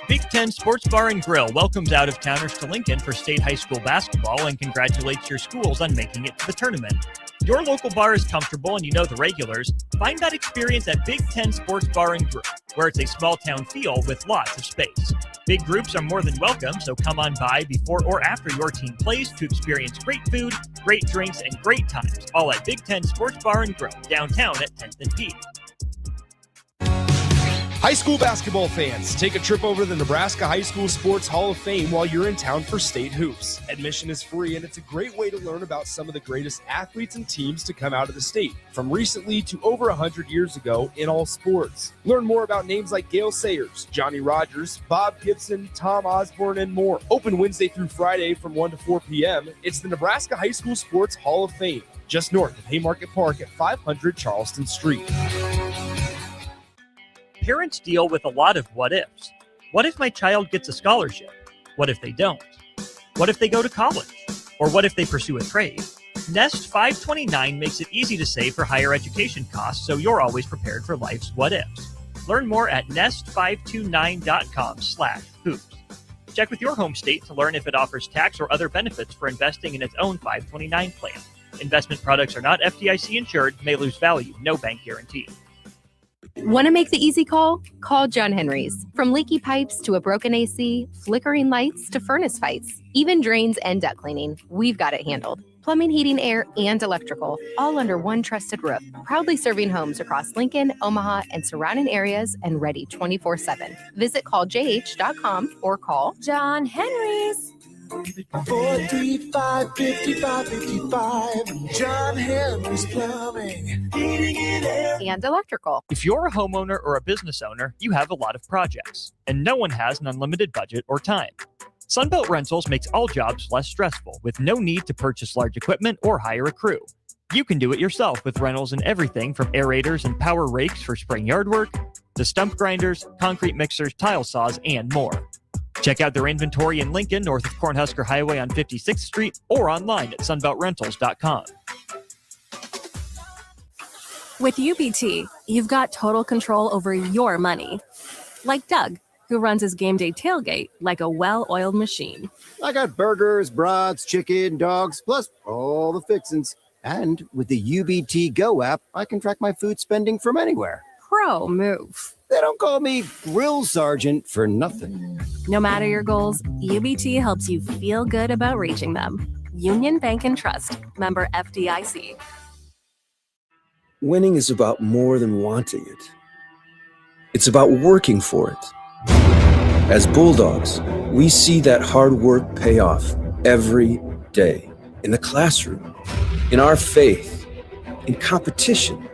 Big Ten Sports Bar and Grill welcomes out-of-towners to Lincoln for state high school basketball and congratulates your schools on making it to the tournament. Your local bar is comfortable and you know the regulars. Find that experience at Big Ten Sports Bar and Grill, where it's a small-town feel with lots of space. Big groups are more than welcome, so come on by before or after your team plays to experience great food, great drinks, and great times, all at Big Ten Sports Bar and Grill, downtown at 10th and P. High school basketball fans, take a trip over to the Nebraska High School Sports Hall of Fame while you're in town for state hoops. Admission is free, and it's a great way to learn about some of the greatest athletes and teams to come out of the state, from recently to over 100 years ago in all sports. Learn more about names like Gale Sayers, Johnny Rogers, Bob Gibson, Tom Osborne, and more. Open Wednesday through Friday from 1 to 4 p.m. It's the Nebraska High School Sports Hall of Fame, just north of Haymarket Park at 500 Charleston Street. Parents deal with a lot of what-ifs. What if my child gets a scholarship? What if they don't? What if they go to college? Or what if they pursue a trade? Nest 529 makes it easy to save for higher education costs, so you're always prepared for life's what-ifs. Learn more at nest529.com/hoops. Check with your home state to learn if it offers tax or other benefits for investing in its own 529 plan. Investment products are not FDIC insured, may lose value, no bank guarantee. Want to make the easy call? Call John Henry's. From leaky pipes to a broken AC, flickering lights to furnace fights, even drains and duct cleaning, we've got it handled. Plumbing, heating, air, and electrical, all under one trusted roof. Proudly serving homes across Lincoln, Omaha, and surrounding areas and ready 24/7. Visit calljh.com or call John Henry's. 435-5555. John Henry's Plumbing, Heating and Air, and Electrical. If you're a homeowner or a business owner, you have a lot of projects, and no one has an unlimited budget or time. Sunbelt Rentals makes all jobs less stressful with no need to purchase large equipment or hire a crew. You can do it yourself with rentals and everything from aerators and power rakes for spring yard work to stump grinders, concrete mixers, tile saws, and more. Check out their inventory in Lincoln, north of Cornhusker Highway on 56th Street, or online at sunbeltrentals.com. With UBT, you've got total control over your money. Like Doug, who runs his game day tailgate like a well-oiled machine. I got burgers, brats, chicken, dogs, plus all the fixins. And with the UBT Go app, I can track my food spending from anywhere. Pro move. They don't call me Grill Sergeant for nothing. No matter your goals, UBT helps you feel good about reaching them. Union Bank and Trust. Member FDIC. Winning is about more than wanting it. It's about working for it. As Bulldogs, we see that hard work pay off every day. In the classroom, in our faith, in competition.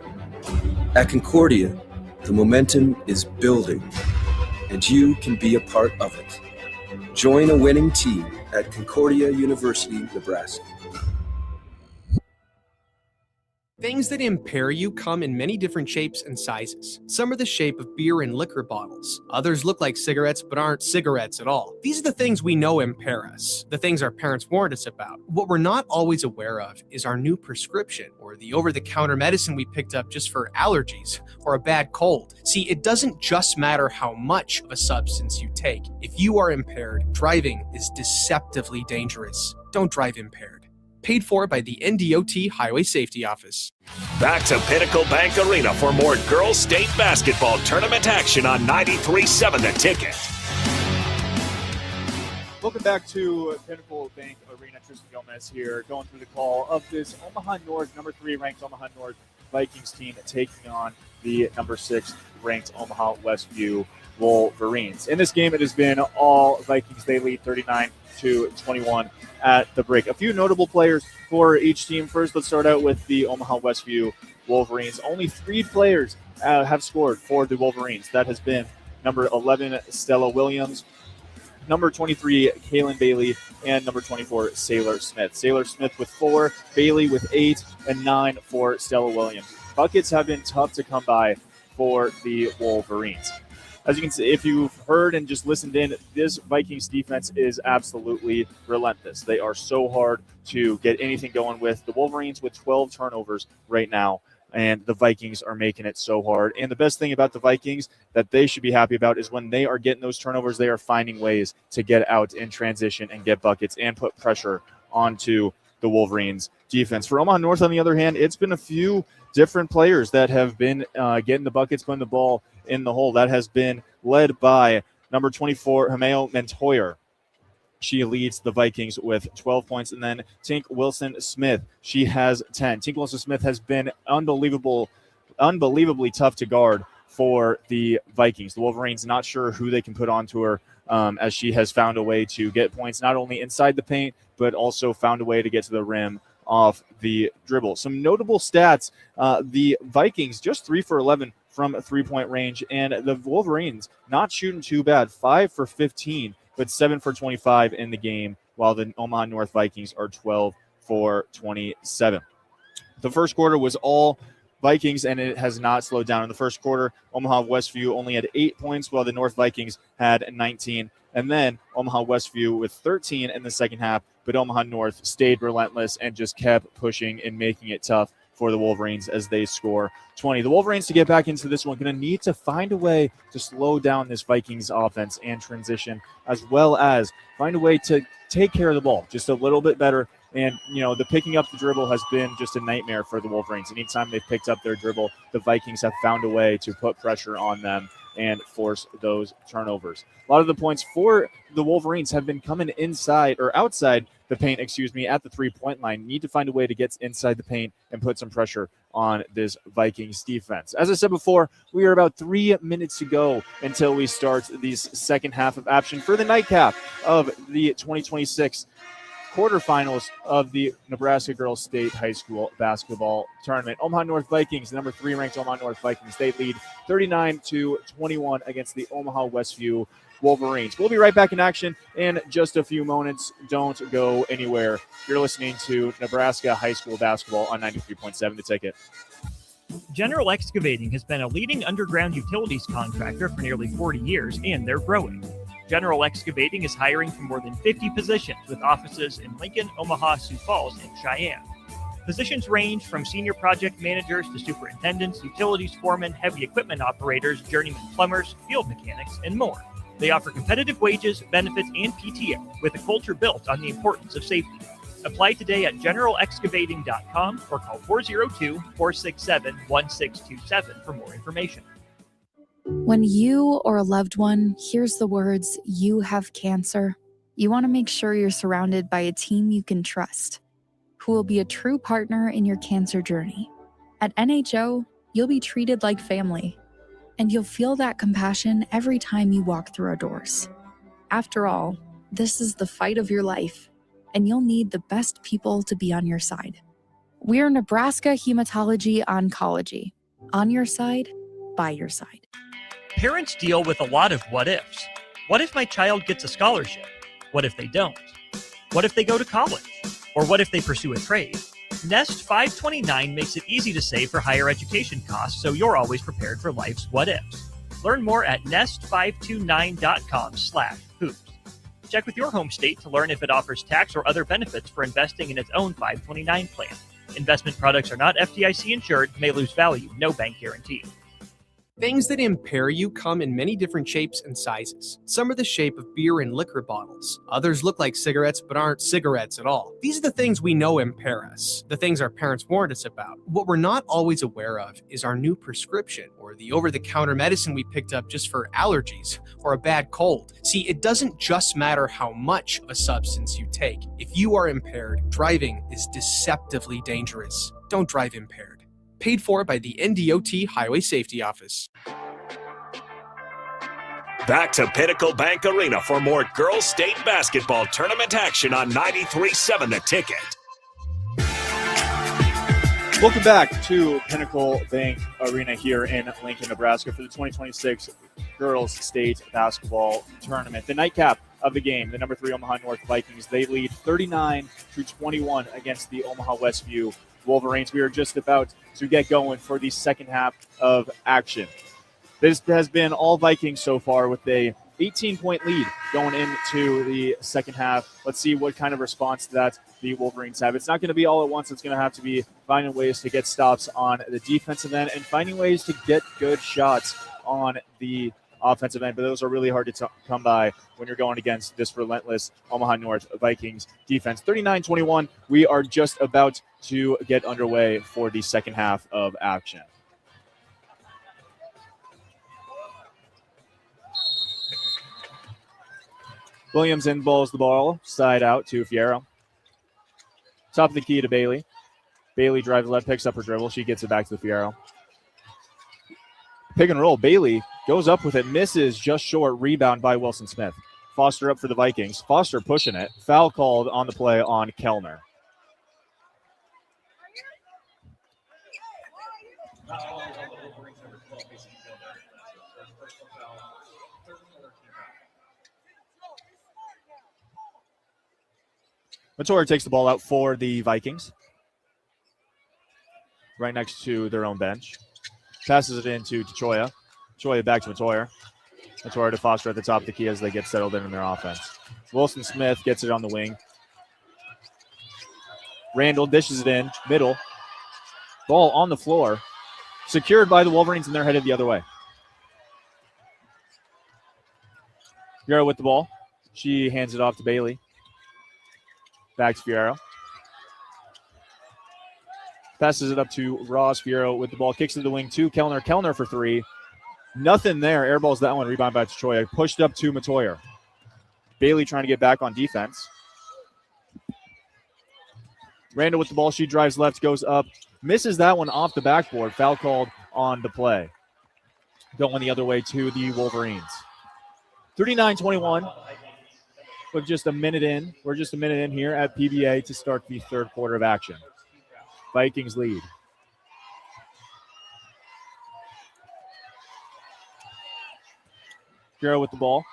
At Concordia, the momentum is building, and you can be a part of it. Join a winning team at Concordia University, Nebraska. Things that impair you come in many different shapes and sizes. Some are the shape of beer and liquor bottles. Others look like cigarettes but aren't cigarettes at all. These are the things we know impair us, the things our parents warned us about. What we're not always aware of is our new prescription, or the over-the-counter medicine we picked up just for allergies or a bad cold. See, it doesn't just matter how much of a substance you take. If you are impaired, driving is deceptively dangerous. Don't drive impaired. Paid for by the NDOT Highway Safety Office. Back to Pinnacle Bank Arena for more girls state basketball tournament action on 93.7 The Ticket. Welcome back to Pinnacle Bank Arena. Tristan Gomez here, going through the call of this Omaha North, number 3 ranked Omaha North Vikings team taking on the number 6 ranked Omaha Westview Wolverines. In this game, it has been all Vikings. They lead 39-21 at the break. A few notable players for each team. First, let's start out with the Omaha Westview Wolverines. Only 3 players have scored for the Wolverines. That has been number 11, Stella Williams, number 23, Kaylin Bailey, and number 24, Sailor Smith. Sailor Smith with 4, Bailey with 8, and 9 for Stella Williams. Buckets have been tough to come by for the Wolverines. As you can see, if you've heard and just listened in, this Vikings defense is absolutely relentless. They are so hard to get anything going with. The Wolverines with 12 turnovers right now, and the Vikings are making it so hard. And the best thing about the Vikings that they should be happy about is when they are getting those turnovers, they are finding ways to get out in transition and get buckets and put pressure onto the Wolverines defense. For Omaha North, on the other hand, it's been a few different players that have been getting the buckets, putting the ball in the hole. That has been led by number 24, Hameo Mentoyer. She leads the Vikings with 12 points. And then Tink Wilson-Smith, she has 10. Tink Wilson-Smith has been unbelievably tough to guard for the Vikings. The Wolverines not sure who they can put onto her, as she has found a way to get points not only inside the paint, but also found a way to get to the rim off the dribble. Some notable stats, the Vikings just 3 for 11 from a three-point range, and the Wolverines not shooting too bad, 5 for 15, but 7 for 25 in the game, while the Omaha North Vikings are 12 for 27. The first quarter was all Vikings, and it has not slowed down. In the first quarter, Omaha Westview only had 8 points, while the North Vikings had 19. And then Omaha Westview with 13 in the second half, but Omaha North stayed relentless and just kept pushing and making it tough for the Wolverines as they score 20. The Wolverines, to get back into this one, going to need to find a way to slow down this Vikings offense and transition, as well as find a way to take care of the ball just a little bit better. And, you know, the picking up the dribble has been just a nightmare for the Wolverines. Anytime they've picked up their dribble, the Vikings have found a way to put pressure on them and force those turnovers. A lot of the points for the Wolverines have been coming inside or outside the paint, at the three-point line. Need to find a way to get inside the paint and put some pressure on this Vikings defense. As I said before, we are about 3 minutes to go until we start the second half of action for the nightcap of the 2026 quarterfinals of the Nebraska Girls State High School Basketball Tournament. Omaha North Vikings, the number 3 ranked Omaha North Vikings, they lead 39-21 against the Omaha Westview Wolverines. We'll be right back in action in just a few moments. Don't go anywhere. You're listening to Nebraska High School Basketball on 93.7 The Ticket. General Excavating has been a leading underground utilities contractor for nearly 40 years, and they're growing. General Excavating is hiring for more than 50 positions with offices in Lincoln, Omaha, Sioux Falls, and Cheyenne. Positions range from senior project managers to superintendents, utilities foremen, heavy equipment operators, journeyman plumbers, field mechanics, and more. They offer competitive wages, benefits, and PTO with a culture built on the importance of safety. Apply today at generalexcavating.com or call 402-467-1627 for more information. When you or a loved one hears the words, "You have cancer," you want to make sure you're surrounded by a team you can trust, who will be a true partner in your cancer journey. At NHO, you'll be treated like family, and you'll feel that compassion every time you walk through our doors. After all, this is the fight of your life, and you'll need the best people to be on your side. We're Nebraska Hematology Oncology. On your side, by your side. Parents deal with a lot of what ifs. What if my child gets a scholarship? What if they don't? What if they go to college? Or what if they pursue a trade? Nest 529 makes it easy to save for higher education costs, so you're always prepared for life's what ifs. Learn more at nest529.com/hoops. Check with your home state to learn if it offers tax or other benefits for investing in its own 529 plan. Investment products are not FDIC insured, may lose value, no bank guarantee. Things that impair you come in many different shapes and sizes. Some are the shape of beer and liquor bottles. Others look like cigarettes but aren't cigarettes at all. These are the things we know impair us, the things our parents warned us about. What we're not always aware of is our new prescription or the over-the-counter medicine we picked up just for allergies or a bad cold. See, it doesn't just matter how much of a substance you take. If you are impaired, driving is deceptively dangerous. Don't drive impaired. Paid for by the NDOT Highway Safety Office. Back to Pinnacle Bank Arena for more girls' state basketball tournament action on 93.7 The Ticket. Welcome back to Pinnacle Bank Arena here in Lincoln, Nebraska for the 2026 girls' state basketball tournament. The nightcap of the game, the number 3 Omaha North Vikings, they lead 39-21 against the Omaha Westview Wolverines. We are just about to get going for the second half of action. This has been all Vikings so far with a 18-point lead going into the second half. Let's see what kind of response that the Wolverines have. It's not going to be all at once. It's going to have to be finding ways to get stops on the defensive end and finding ways to get good shots on the offensive end, but those are really hard to come by when you're going against this relentless Omaha North Vikings defense. 39-21, we are just about to get underway for the second half of action. Williams inballs the ball, side out to Fierro. Top of the key to Bailey. Bailey drives left, picks up her dribble. She gets it back to the Fierro. Pick and roll. Bailey goes up with it, misses just short. Rebound by Wilson Smith. Foster up for the Vikings. Foster pushing it. Foul called on the play on Kellner. Matoyer takes the ball out for the Vikings. Right next to their own bench. Passes it into Choya. Choya back to Matoyer. Matoyer to Foster at the top of the key as they get settled in their offense. Wilson Smith gets it on the wing. Randall dishes it in. Middle. Ball on the floor. Secured by the Wolverines, and they're headed the other way. Fierro with the ball. She hands it off to Bailey. Back to Fierro. Passes it up to Ross. Fierro with the ball. Kicks to the wing to Kellner. Kellner for three. Nothing there. Airballs that one. Rebound by Troya. Pushed up to Matoyer. Bailey trying to get back on defense. Randall with the ball. She drives left, goes up. Misses that one off the backboard. Foul called on the play. Going the other way to the Wolverines. 39-21. With just a minute in. We're just a minute in here at PBA to start the third quarter of action. Vikings lead. Fierro with the ball.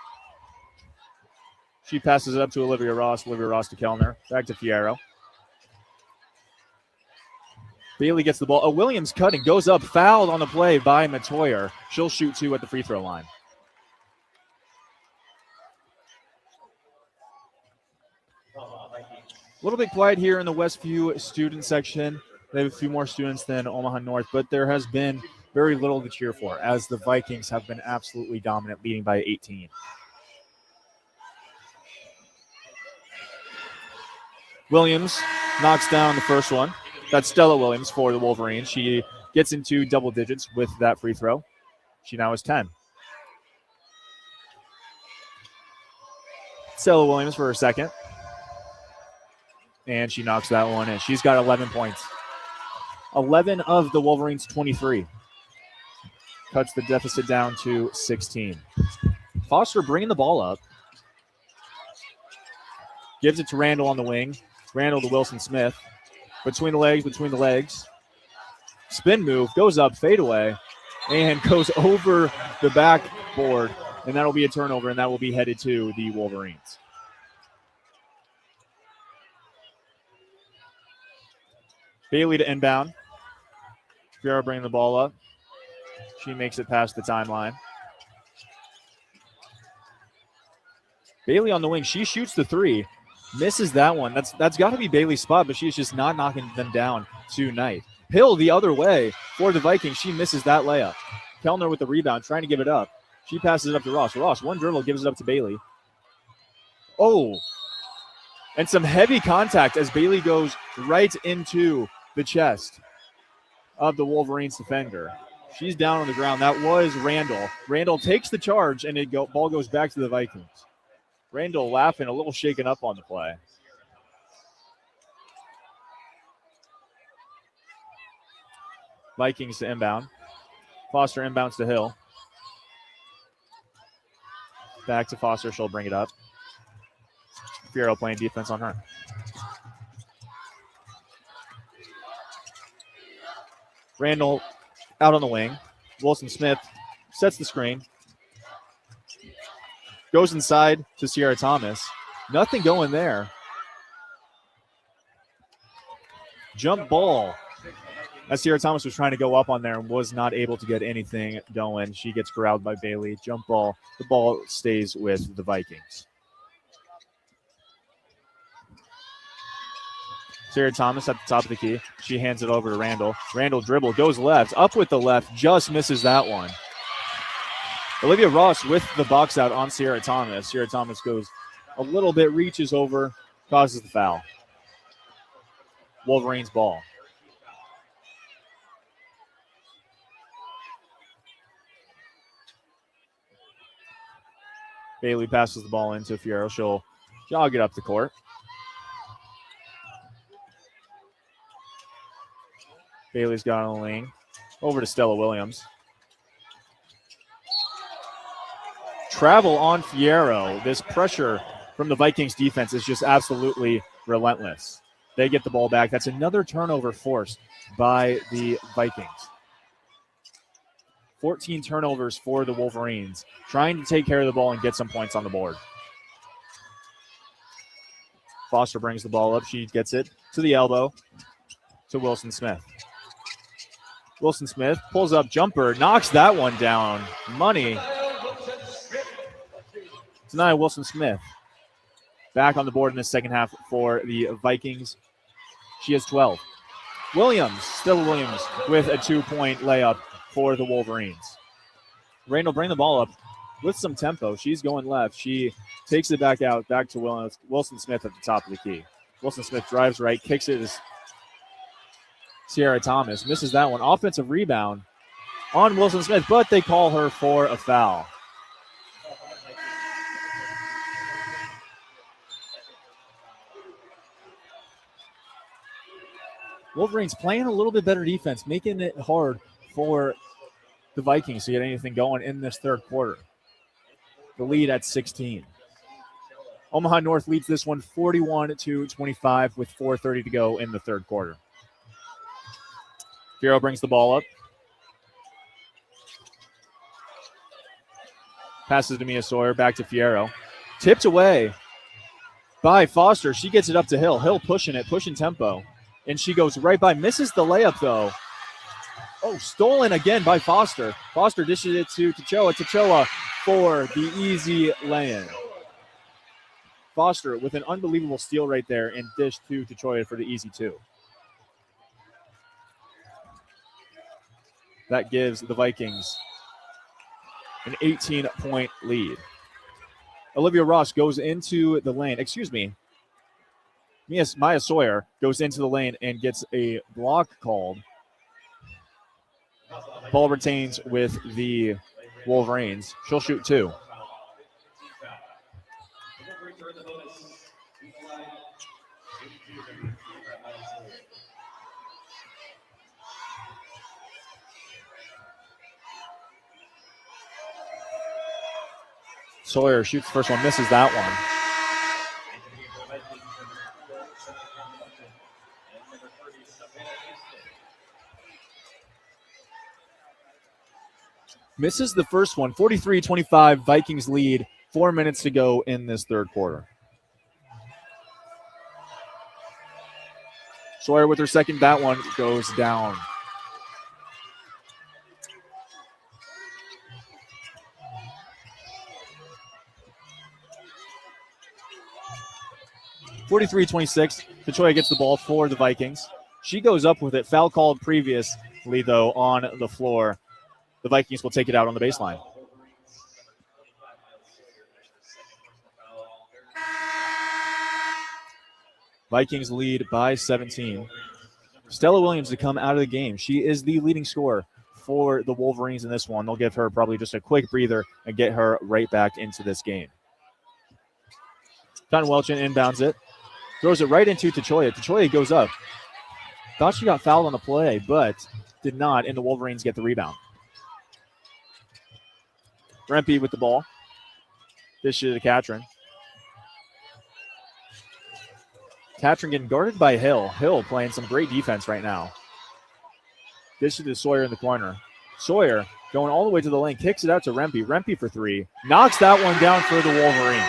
She passes it up to Olivia Ross. Olivia Ross to Kellner. Back to Fierro. Bailey gets the ball. Oh, Williams cutting. Goes up. Fouled on the play by Matoyer. She'll shoot two at the free throw line. little bit quiet here in the Westview student section. They have a few more students than Omaha North, but there has been very little to cheer for as the Vikings have been absolutely dominant, leading by 18. Williams knocks down the first one. That's Stella Williams for the Wolverines. She gets into double digits with that free throw. She now has 10. Stella Williams for her second. And she knocks that one in. She's got 11 points. 11 of the Wolverines' 23. Cuts the deficit down to 16. Foster bringing the ball up. Gives it to Randall on the wing. Randall to Wilson Smith. Between the legs. Spin move, goes up, fadeaway, and goes over the backboard. And that'll be a turnover, and that will be headed to the Wolverines. Bailey to inbound. Fierro bringing the ball up. She makes it past the timeline. Bailey on the wing. She shoots the three. Misses that one. That's got to be Bailey's spot, but she's just not knocking them down tonight. Hill the other way for the Vikings. She misses that layup. Kellner with the rebound, trying to give it up. She passes it up to Ross. Ross, one dribble, gives it up to Bailey. Oh, and some heavy contact as Bailey goes right into the chest of the Wolverines defender. She's down on the ground. That was Randall. Randall takes the charge, and ball goes back to the Vikings. Randall laughing, a little shaken up on the play. Vikings to inbound. Foster inbounds to Hill. Back to Foster. She'll bring it up. Fierro playing defense on her. Randall out on the wing. Wilson Smith sets the screen. Goes inside to Sierra Thomas. Nothing going there. Jump ball. As Sierra Thomas was trying to go up on there and was not able to get anything going. She gets corralled by Bailey. Jump ball. The ball stays with the Vikings. Sierra Thomas at the top of the key. She hands it over to Randall. Randall dribble, goes left, up with the left, just misses that one. Olivia Ross with the box out on Sierra Thomas. Sierra Thomas goes a little bit, reaches over, causes the foul. Wolverines ball. Bailey passes the ball into Fierro. She'll jog it up the court. Bailey's got on the lane. Over to Stella Williams. Travel on Fierro. This pressure from the Vikings defense is just absolutely relentless. They get the ball back. That's another turnover forced by the Vikings. 14 turnovers for the Wolverines, trying to take care of the ball and get some points on the board. Foster brings the ball up. She gets it to the elbow to Wilson Smith. Wilson Smith pulls up jumper, knocks that one down. Money. Tonight, Wilson Smith back on the board in the second half for the Vikings. She has 12. Williams, still Williams, with a 2-point layup for the Wolverines. Randall bring the ball up with some tempo. She's going left. She takes it back out, back to Wilson Smith at the top of the key. Wilson Smith drives right, kicks it as Sierra Thomas misses that one. Offensive rebound on Wilson Smith, but they call her for a foul. Wolverines playing a little bit better defense, making it hard for the Vikings to get anything going in this third quarter. The lead at 16. Omaha North leads this one 41-25 with 4:30 to go in the third quarter. Fierro brings the ball up. Passes to Mia Sawyer, back to Fierro. Tipped away by Foster. She gets it up to Hill. Hill pushing tempo. And she goes right by. Misses the layup, though. Oh, stolen again by Foster. Foster dishes it to Tachoa. Tachoa for the easy lay-in. Foster with an unbelievable steal right there and dish to Troy for the easy 2. That gives the Vikings an 18-point lead. Olivia Ross goes into the lane. Excuse me. Maya Sawyer goes into the lane and gets a block called. Ball retains with the Wolverines. She'll shoot 2. Sawyer shoots the first one, misses that one. Misses the first one. 43-25, Vikings lead. 4 minutes to go in this third quarter. Sawyer with her second. That one goes down. (43-26). Detroit gets the ball for the Vikings. She goes up with it. Foul called previously, though, on the floor. The Vikings will take it out on the baseline. Vikings lead by 17. Stella Williams to come out of the game. She is the leading scorer for the Wolverines in this one. They'll give her probably just a quick breather and get her right back into this game. Cotton Welchin inbounds it. Throws it right into Tachoya. Tachoya goes up. Thought she got fouled on the play, but did not, and the Wolverines get the rebound. Rempe with the ball. Dish to Catron. Catron getting guarded by Hill. Hill playing some great defense right now. Dish to Sawyer in the corner. Sawyer going all the way to the lane. Kicks it out to Rempe. Rempe for 3. Knocks that one down for the Wolverines.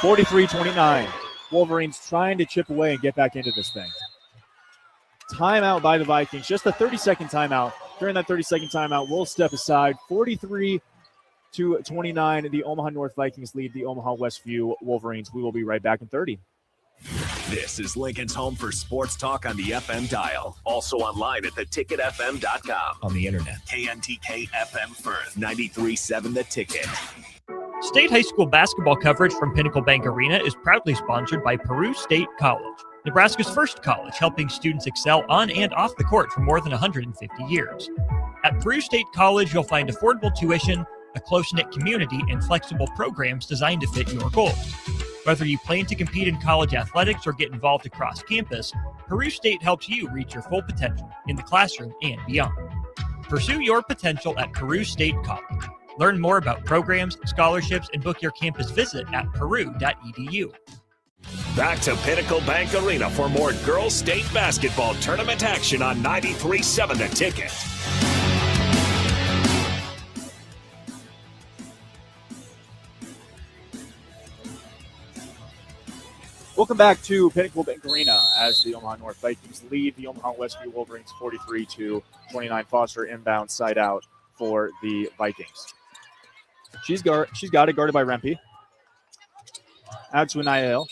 43-29. Wolverines trying to chip away and get back into this thing. Timeout by the Vikings. Just a 30-second timeout. During that 30-second timeout, we'll step aside. 43-29, the Omaha North Vikings lead the Omaha Westview Wolverines. We will be right back in 30. This is Lincoln's home for sports talk on the FM dial. Also online at theticketfm.com. On the internet. KNTK FM Firth, 93.7 The Ticket. State high school basketball coverage from Pinnacle Bank Arena is proudly sponsored by Peru State College, Nebraska's first college helping students excel on and off the court for more than 150 years. At Peru State College, you'll find affordable tuition, a close-knit community, and flexible programs designed to fit your goals. Whether you plan to compete in college athletics or get involved across campus, Peru State helps you reach your full potential in the classroom and beyond. Pursue your potential at Peru State College. Learn more about programs, scholarships, and book your campus visit at peru.edu. Back to Pinnacle Bank Arena for more girls' state basketball tournament action on 93.7 The Ticket. Welcome back to Pinnacle Bank Arena as the Omaha North Vikings lead the Omaha Westview Wolverines 43-29. Foster inbound side out for the Vikings. She's got it guarded by Rempe. Out to Anaya Hill.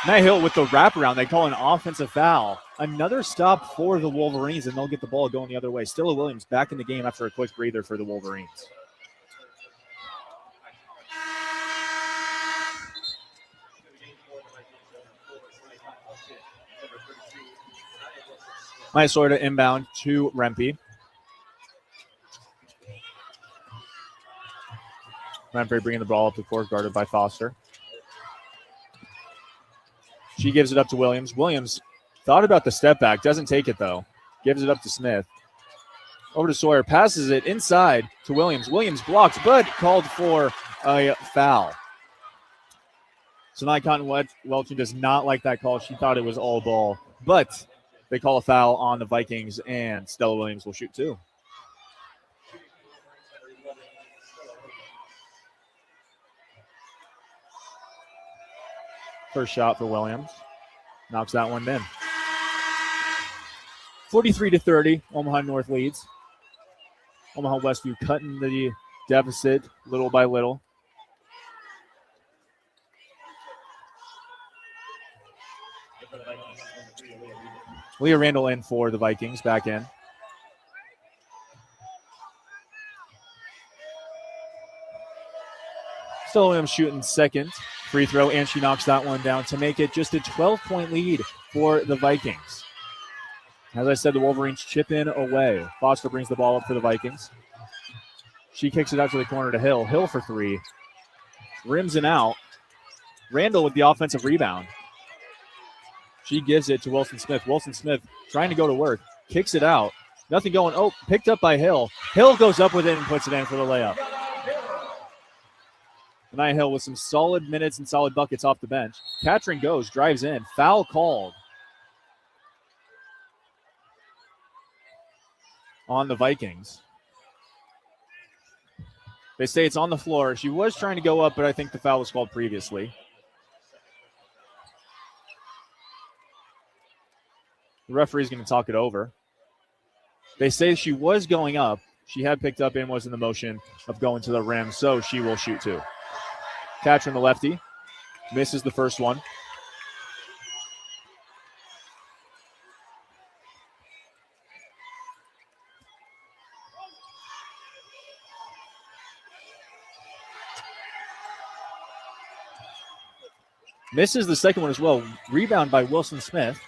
Anaya Hill with the wraparound. They call an offensive foul. Another stop for the Wolverines, and they'll get the ball going the other way. Stella Williams back in the game after a quick breather for the Wolverines. Maya Sawyer inbound to Rempe. Rempe bringing the ball up the court, guarded by Foster. She gives it up to Williams. Williams thought about the step back, doesn't take it though. Gives it up to Smith. Over to Sawyer, passes it inside to Williams. Williams blocked, but called for a foul. So now Cotton Welchin does not like that call. She thought it was all ball, but they call a foul on the Vikings, and Stella Williams will shoot 2. First shot for Williams. Knocks that one in. 43-30, Omaha North leads. Omaha Westview cutting the deficit little by little. Leah Randall in for the Vikings, back in. Stella Williams shooting second free throw, and she knocks that one down to make it just a 12-point lead for the Vikings. As I said, the Wolverines chip in away. Foster brings the ball up for the Vikings. She kicks it out to the corner to Hill. Hill for three. Rims and out. Randall with the offensive rebound. She gives it to Wilson Smith. Wilson Smith trying to go to work. Kicks it out. Nothing going. Oh, picked up by Hill. Hill goes up with it and puts it in for the layup. Nia Hill with some solid minutes and solid buckets off the bench. Katrin goes, drives in. Foul called on the Vikings. They say it's on the floor. She was trying to go up, but I think the foul was called previously. The referee's going to talk it over. They say she was going up. She had picked up and was in the motion of going to the rim, so she will shoot two. Katrin, the lefty, misses the first one. Misses the second one as well. Rebound by Wilson Smith.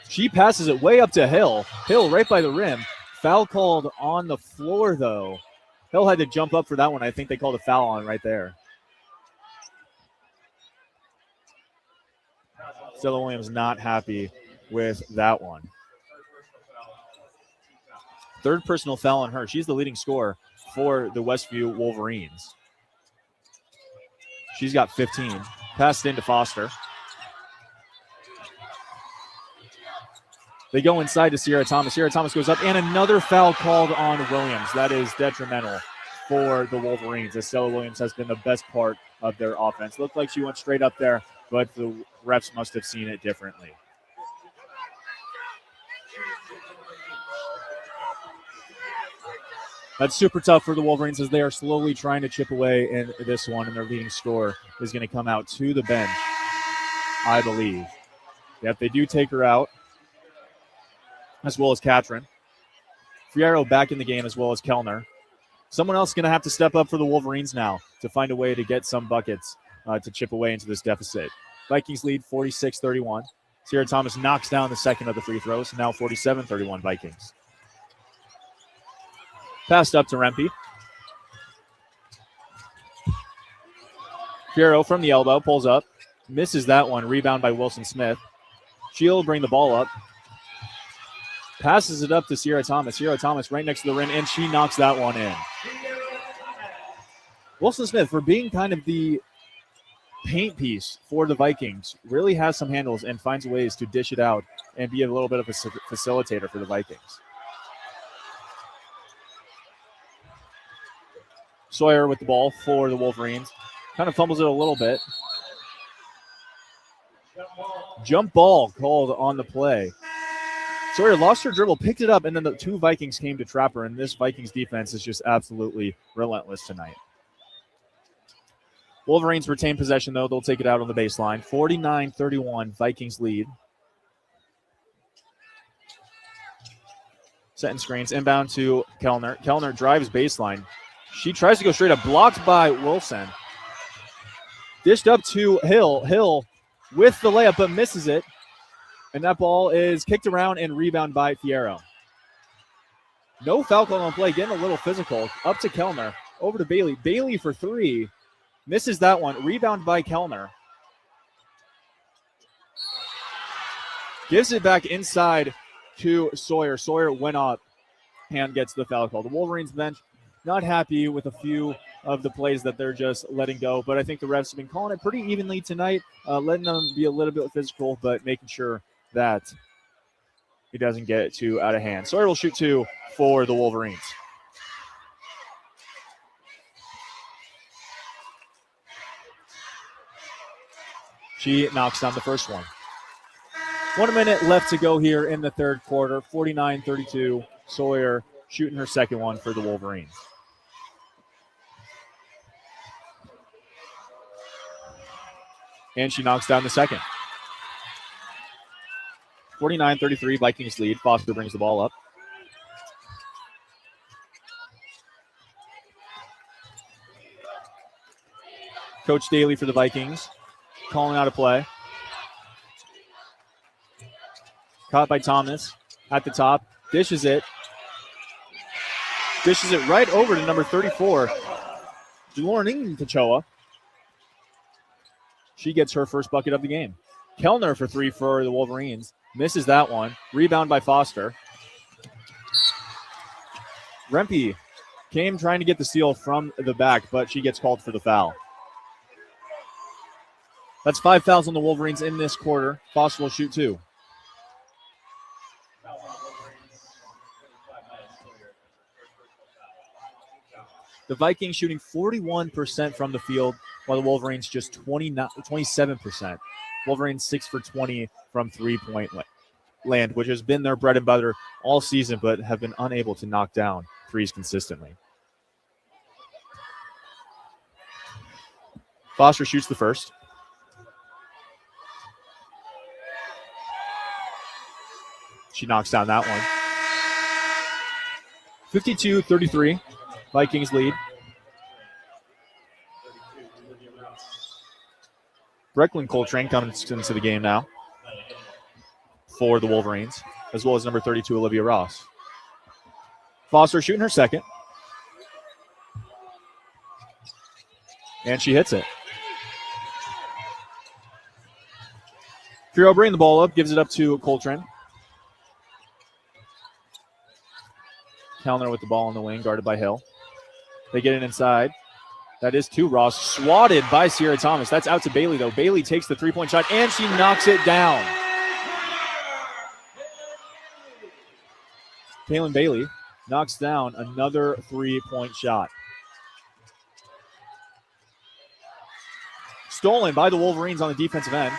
She passes it way up to Hill. Hill right by the rim. Foul called on the floor, though. Hill had to jump up for that one. I think they called a foul on right there. Stella Williams not happy with that one. Third personal foul on her. She's the leading scorer for the Westview Wolverines. She's got 15. Passed into Foster. They go inside to Sierra Thomas. Sierra Thomas goes up, and another foul called on Williams. That is detrimental for the Wolverines, as Stella Williams has been the best part of their offense. Looked like she went straight up there, but the refs must have seen it differently. That's super tough for the Wolverines as they are slowly trying to chip away in this one, and their leading scorer is going to come out to the bench, I believe. Yep, they do take her out, as well as Katrin. Fierro back in the game, as well as Kellner. Someone else going to have to step up for the Wolverines now to find a way to get some buckets to chip away into this deficit. Vikings lead 46-31. Sierra Thomas knocks down the second of the free throws. Now 47-31 Vikings. Passed up to Rempe. Fierro from the elbow, pulls up. Misses that one. Rebound by Wilson Smith. She'll bring the ball up. Passes it up to Sierra Thomas. Sierra Thomas right next to the rim, and she knocks that one in. Wilson Smith, for being kind of the paint piece for the Vikings, really has some handles and finds ways to dish it out and be a little bit of a facilitator for the Vikings. Sawyer with the ball for the Wolverines. Kind of fumbles it a little bit. Jump ball called on the play. Sawyer lost her dribble, picked it up, and then the two Vikings came to trap her, and this Vikings defense is just absolutely relentless tonight. Wolverines retain possession, though. They'll take it out on the baseline. 49-31, Vikings lead. Setting screens, inbound to Kellner. Kellner drives baseline. She tries to go straight up, blocked by Wilson. Dished up to Hill. Hill with the layup, but misses it. And that ball is kicked around and rebound by Fierro. No foul call on play, getting a little physical. Up to Kellner, over to Bailey. Bailey for three. Misses that one. Rebound by Kellner. Gives it back inside to Sawyer. Sawyer went up and gets the foul call. The Wolverines bench not happy with a few of the plays that they're just letting go, but I think the refs have been calling it pretty evenly tonight, letting them be a little bit physical, but making sure that he doesn't get too out of hand. Sawyer will shoot two for the Wolverines. She knocks down the first one. 1 minute left to go here in the third quarter. 49-32. Sawyer shooting her second one for the Wolverines. And she knocks down the second. 49-33, Vikings lead. Foster brings the ball up. Coach Daly for the Vikings calling out a play. Caught by Thomas at the top. Dishes it. Dishes it right over to number 34, Lauren Pachoa. She gets her first bucket of the game. Kellner for three for the Wolverines. Misses that one. Rebound by Foster. Rempe came trying to get the steal from the back, but she gets called for the foul. That's 5 fouls on the Wolverines in this quarter. Foster will shoot 2. The Vikings shooting 41% from the field, while the Wolverines just 27%. Wolverines 6 for 20 from three-point land, which has been their bread and butter all season, but have been unable to knock down threes consistently. Foster shoots the first. She knocks down that one. 52-33. Vikings lead. Brecklin Coltrane comes into the game now for the Wolverines, as well as number 32, Olivia Ross. Foster shooting her second. And she hits it. Firo bringing the ball up, gives it up to Coltrane. Kellner with the ball on the wing, guarded by Hill. They get it inside. That is to Ross. Swatted by Sierra Thomas. That's out to Bailey, though. Bailey takes the three-point shot, and she knocks it down. Kaylin Bailey knocks down another three-point shot. Stolen by the Wolverines on the defensive end.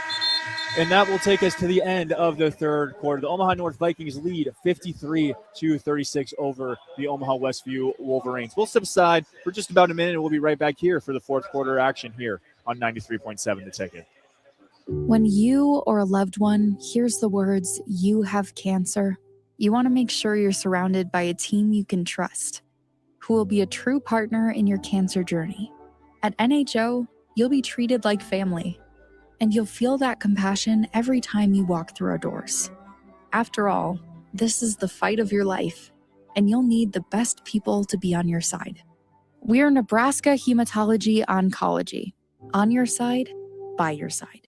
And that will take us to the end of the third quarter. The Omaha North Vikings lead 53-36 over the Omaha Westview Wolverines. We'll step aside for just about a minute, and we'll be right back here for the fourth quarter action here on 93.7 The Ticket. When you or a loved one hears the words, "You have cancer," you want to make sure you're surrounded by a team you can trust, who will be a true partner in your cancer journey. At NHO, you'll be treated like family, and you'll feel that compassion every time you walk through our doors. After all, this is the fight of your life, and you'll need the best people to be on your side. We're Nebraska Hematology Oncology. On your side, by your side.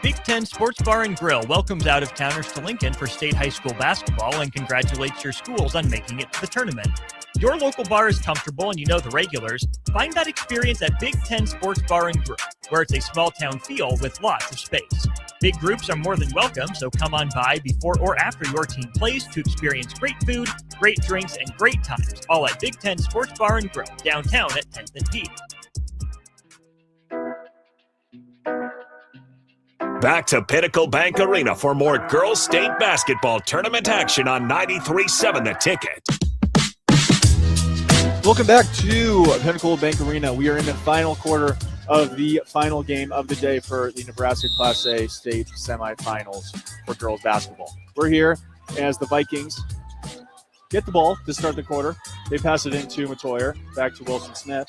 Big Ten Sports Bar and Grill welcomes out-of-towners to Lincoln for state high school basketball and congratulates your schools on making it to the tournament. Your local bar is comfortable and you know the regulars. Find that experience at Big Ten Sports Bar and Grill, where it's a small-town feel with lots of space. Big groups are more than welcome, so come on by before or after your team plays to experience great food, great drinks, and great times, all at Big Ten Sports Bar and Grill, downtown at 10th and P. Back to Pinnacle Bank Arena for more girls' state basketball tournament action on 93.7 The Ticket. Welcome back to Pinnacle Bank Arena. We are in the final quarter of the final game of the day for the Nebraska Class A state semifinals for girls basketball. We're here as the Vikings get the ball to start the quarter. They pass it into Matoyer, back to Wilson Smith.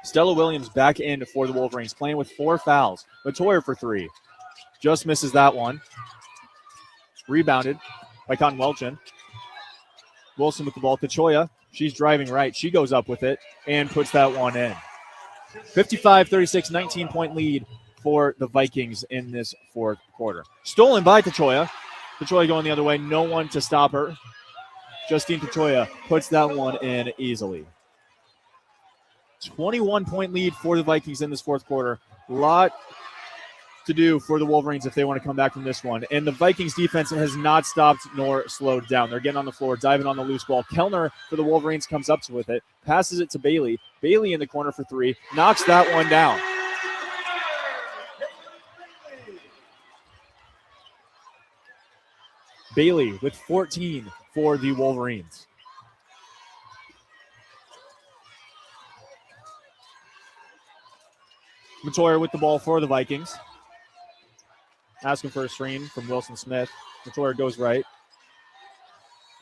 Stella Williams back in for the Wolverines, playing with 4 fouls. Matoyer for 3. Just misses that one. Rebounded by Cotton Welchin. Wilson with the ball. Tachoya, she's driving right. She goes up with it and puts that one in. 55-36, 19-point lead for the Vikings in this fourth quarter. Stolen by Tachoya. Tachoya going the other way. No one to stop her. Justine Tachoya puts that one in easily. 21-point lead for the Vikings in this fourth quarter. A lot to do for the Wolverines if they want to come back from this one. And the Vikings defense has not stopped nor slowed down. They're getting on the floor, diving on the loose ball. Kellner for the Wolverines comes up with it, passes it to Bailey. Bailey in the corner for 3, knocks that one down. Bailey with 14 for the Wolverines. Matoyer with the ball for the Vikings. asking for a screen from Wilson Smith. Matoya goes right.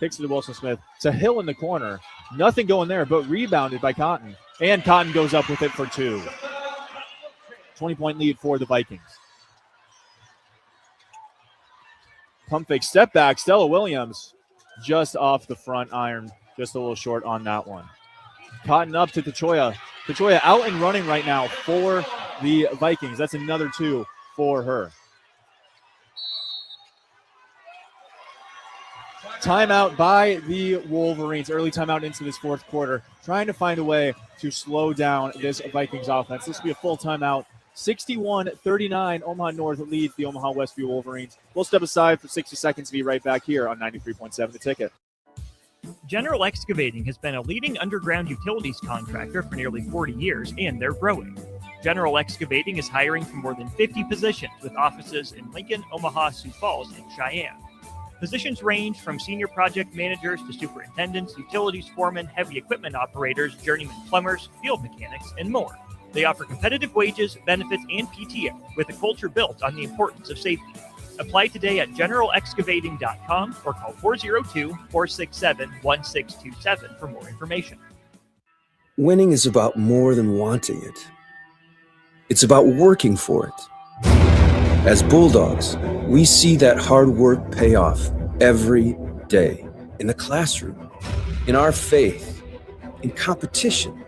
Kicks it to Wilson Smith. It's a Hill in the corner. Nothing going there, but rebounded by Cotton. And Cotton goes up with it for 2. 20-point lead for the Vikings. Pump fake step back. Stella Williams just off the front iron. Just a little short on that one. Cotton up to Tachoya. Tachoya out and running right now for the Vikings. That's another 2 for her. Timeout by the Wolverines. Early timeout into this fourth quarter. Trying to find a way to slow down this Vikings offense. This will be a full timeout. 61-39, Omaha North leads the Omaha Westview Wolverines. We'll step aside for 60 seconds to be right back here on 93.7 The Ticket. General Excavating has been a leading underground utilities contractor for nearly 40 years, and they're growing. General Excavating is hiring for more than 50 positions with offices in Lincoln, Omaha, Sioux Falls, and Cheyenne. Positions range from senior project managers to superintendents, utilities foremen, heavy equipment operators, journeyman plumbers, field mechanics, and more. They offer competitive wages, benefits, and PTO with a culture built on the importance of safety. Apply today at generalexcavating.com or call 402-467-1627 for more information. Winning is about more than wanting it. It's about working for it. As Bulldogs, we see that hard work pay off every day in the classroom, in our faith, in competition.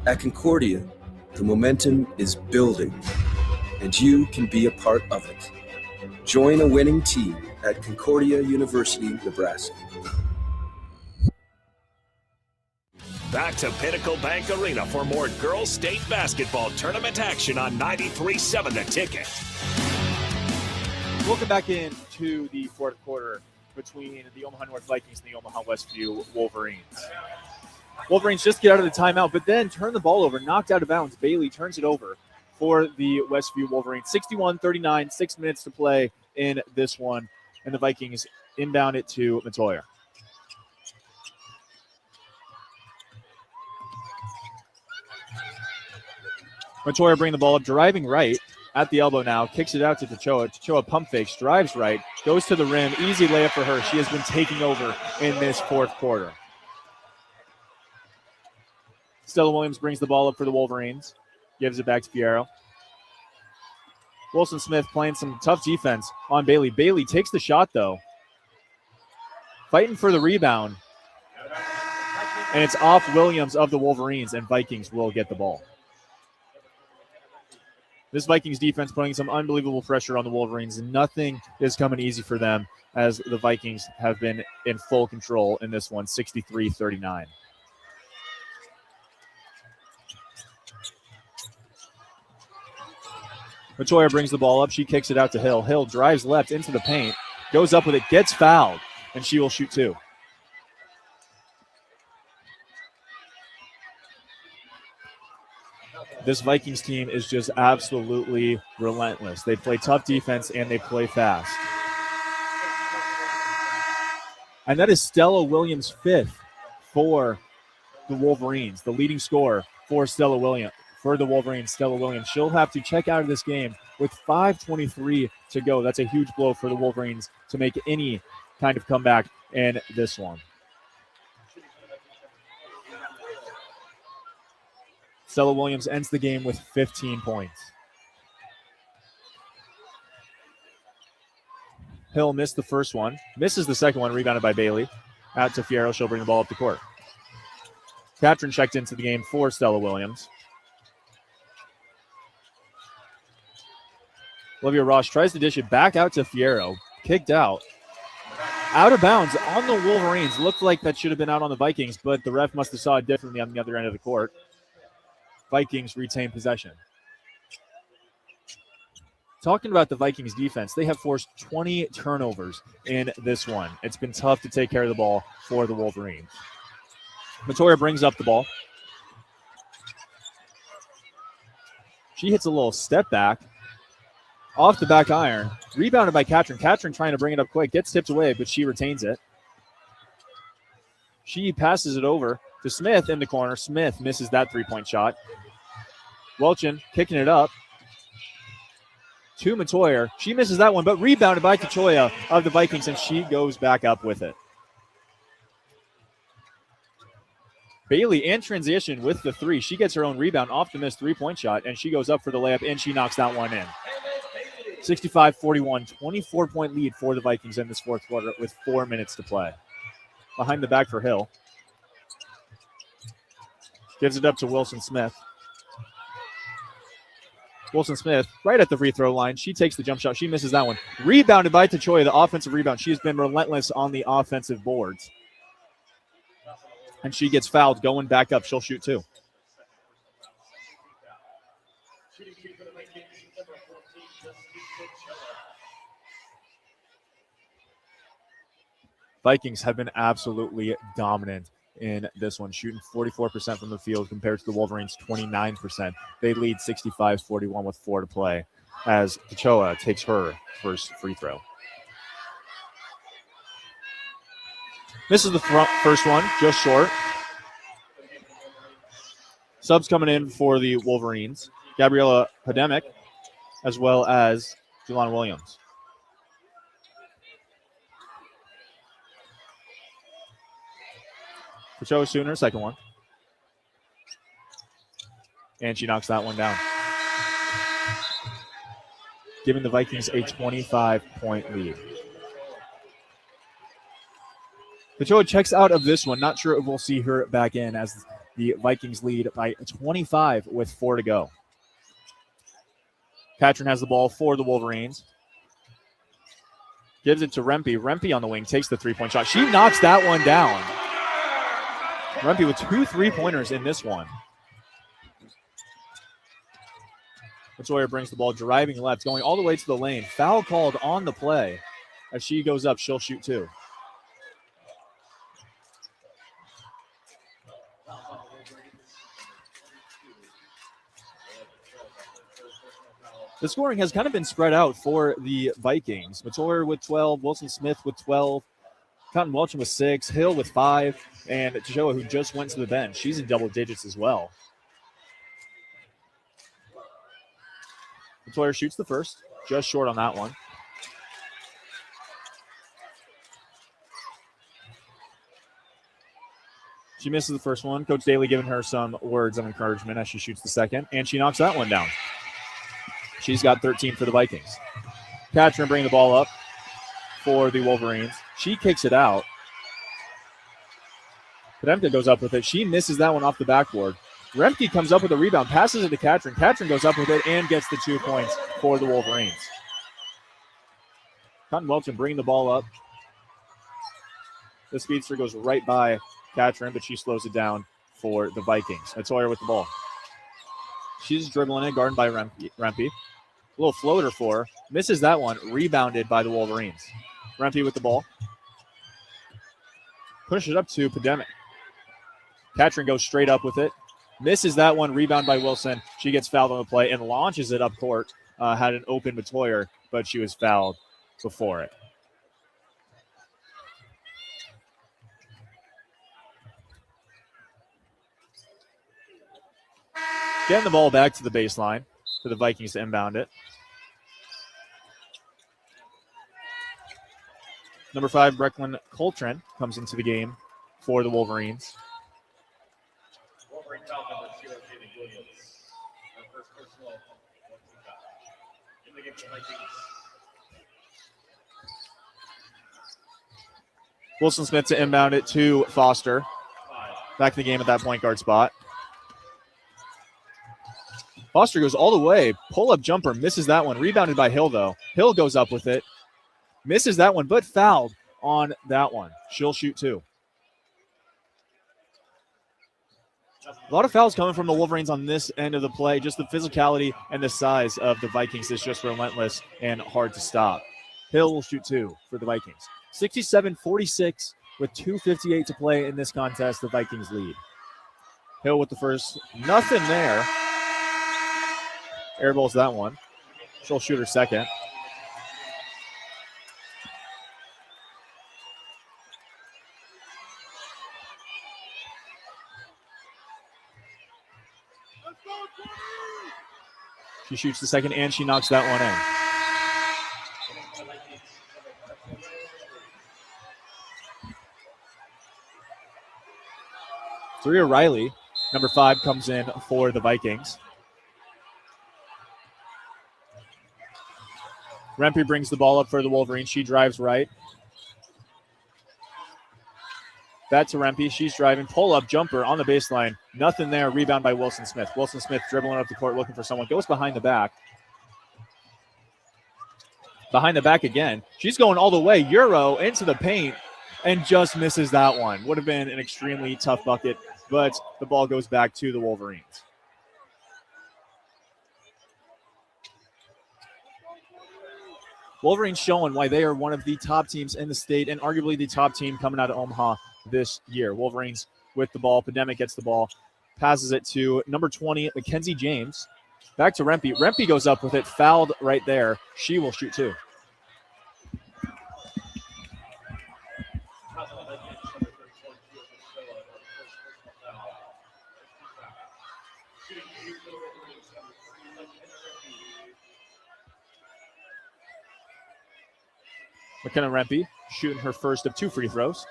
At Concordia, the momentum is building, and you can be a part of it. Join a winning team at Concordia University, Nebraska. Back to Pinnacle Bank Arena for more girls state basketball tournament action on 93.7 The Ticket. Welcome back into the fourth quarter between the Omaha North Vikings and the Omaha Westview Wolverines. Wolverines just get out of the timeout, but then turn the ball over, knocked out of bounds. Bailey turns it over for the Westview Wolverines. 61-39, 6 minutes to play in this one, and the Vikings inbound it to Matoya. Matoya bring the ball up, driving right at the elbow now, kicks it out to Tachoa. Tachoa pump fakes, drives right, goes to the rim. Easy layup for her. She has been taking over in this fourth quarter. Stella Williams brings the ball up for the Wolverines, gives it back to Fierro. Wilson Smith playing some tough defense on Bailey. Bailey takes the shot, though. Fighting for the rebound. And it's off Williams of the Wolverines, and Vikings will get the ball. This Vikings defense putting some unbelievable pressure on the Wolverines, and nothing is coming easy for them as the Vikings have been in full control in this one, 63-39. Matoya brings the ball up. She kicks it out to Hill. Hill drives left into the paint, goes up with it, gets fouled, and she will shoot 2. This Vikings team is just absolutely relentless. They play tough defense and they play fast. And that is Stella Williams' 5th for the Wolverines, the leading scorer for Stella Williams. For the Wolverines, Stella Williams. She'll have to check out of this game with 5:23 to go. That's a huge blow for the Wolverines to make any kind of comeback in this one. Stella Williams ends the game with 15 points. Hill missed the first one. Misses the second one, rebounded by Bailey. Out to Fierro. She'll bring the ball up the court. Catron checked into the game for Stella Williams. Olivia Ross tries to dish it back out to Fierro. Kicked out. Out of bounds on the Wolverines. Looked like that should have been out on the Vikings, but the ref must have saw it differently on the other end of the court. Vikings retain possession. Talking about the Vikings defense, they have forced 20 turnovers in this one. It's been tough to take care of the ball for the Wolverines. Matoya brings up the ball. She hits a little step back. Off the back iron. Rebounded by Catron. Catron trying to bring it up quick. Gets tipped away, but she retains it. She passes it over to Smith in the corner. Smith misses that three-point shot. Welchen kicking it up to Matoyer. She misses that one, but rebounded by Kachoya of the Vikings, and she goes back up with it. Bailey in transition with the three. She gets her own rebound off the missed three-point shot, and she goes up for the layup, and she knocks that one in. 65-41, 24-point lead for the Vikings in this fourth quarter with 4 minutes to play. Behind the back for Hill. Gives it up to Wilson Smith. Wilson Smith right at the free throw line. She takes the jump shot. She misses that one. Rebounded by Tachoya, the offensive rebound. She has been relentless on the offensive boards. And she gets fouled going back up. She'll shoot two. Vikings have been absolutely dominant in this one, shooting 44% from the field compared to the Wolverines' 29%. They lead 65-41 with 4 to play as Kachoa takes her first free throw. Misses the first one, just short. Subs coming in for the Wolverines. Gabriella Podemic, as well as Jelana Williams. Kachoa shooting her second one. And she knocks that one down. Giving the Vikings a 25-point lead. Kachoa checks out of this one. Not sure if we'll see her back in as the Vikings lead by 25 with 4 to go. Katrin has the ball for the Wolverines. Gives it to Rempe. Rempe on the wing takes the three-point shot. She knocks that one down. Rempe with 2 3-pointers in this one. Sawyer brings the ball driving left, going all the way to the lane. Foul called on the play. As she goes up, she'll shoot two. The scoring has kind of been spread out for the Vikings. Matoyer with 12, Wilson Smith with 12, Cotton Welchman with 6, Hill with 5, and Tajoa, who just went to the bench. She's in double digits as well. Matoyer shoots the first, just short on that one. She misses the first one. Coach Daly giving her some words of encouragement as she shoots the second, and she knocks that one down. She's got 13 for the Vikings. Katrin bringing the ball up for the Wolverines. She kicks it out. Podemka goes up with it. She misses that one off the backboard. Remke comes up with a rebound, passes it to Katrin. Katrin goes up with it and gets the 2 points for the Wolverines. Cotton Welchman bringing the ball up. The speedster goes right by Katrin, but she slows it down for the Vikings. That's Sawyer with the ball. She's dribbling it, guarded by Rempe. A little floater for her. Misses that one, rebounded by the Wolverines. Rempe with the ball. Pushes it up to Podemic. Katrin goes straight up with it. Misses that one, rebound by Wilson. She gets fouled on the play and launches it up court. Had an open Matoyer, but she was fouled before it. Getting the ball back to the baseline for the Vikings to inbound it. Number 5, Brecklin Coltrane comes into the game for the Wolverines. Wilson Smith to inbound it to Foster. Back in the game at that point guard spot. Foster goes all the way. Pull-up jumper. Misses that one. Rebounded by Hill, though. Hill goes up with it. Misses that one, but fouled on that one. She'll shoot two. A lot of fouls coming from the Wolverines on this end of the play. Just the physicality and the size of the Vikings is just relentless and hard to stop. Hill will shoot two for the Vikings. 67-46 with 2:58 to play in this contest. The Vikings lead. Hill with the first. Nothing there. Airballs that one. She'll shoot her second. She shoots the second and she knocks that one in. Zaria Riley, number 5, comes in for the Vikings. Rempe brings the ball up for the Wolverines. She drives right. Back to Rempe. She's driving. Pull-up jumper on the baseline. Nothing there. Rebound by Wilson Smith. Wilson Smith dribbling up the court looking for someone. Goes behind the back. Behind the back again. She's going all the way. Euro into the paint and just misses that one. Would have been an extremely tough bucket, but the ball goes back to the Wolverines. Wolverines showing why they are one of the top teams in the state and arguably the top team coming out of Omaha this year. Wolverines with the ball. Pandemic gets the ball. Passes it to number 20, Mackenzie James. Back to Rempe. Rempe goes up with it. Fouled right there. She will shoot 2. McKenna Rempe shooting her first of 2 free throws.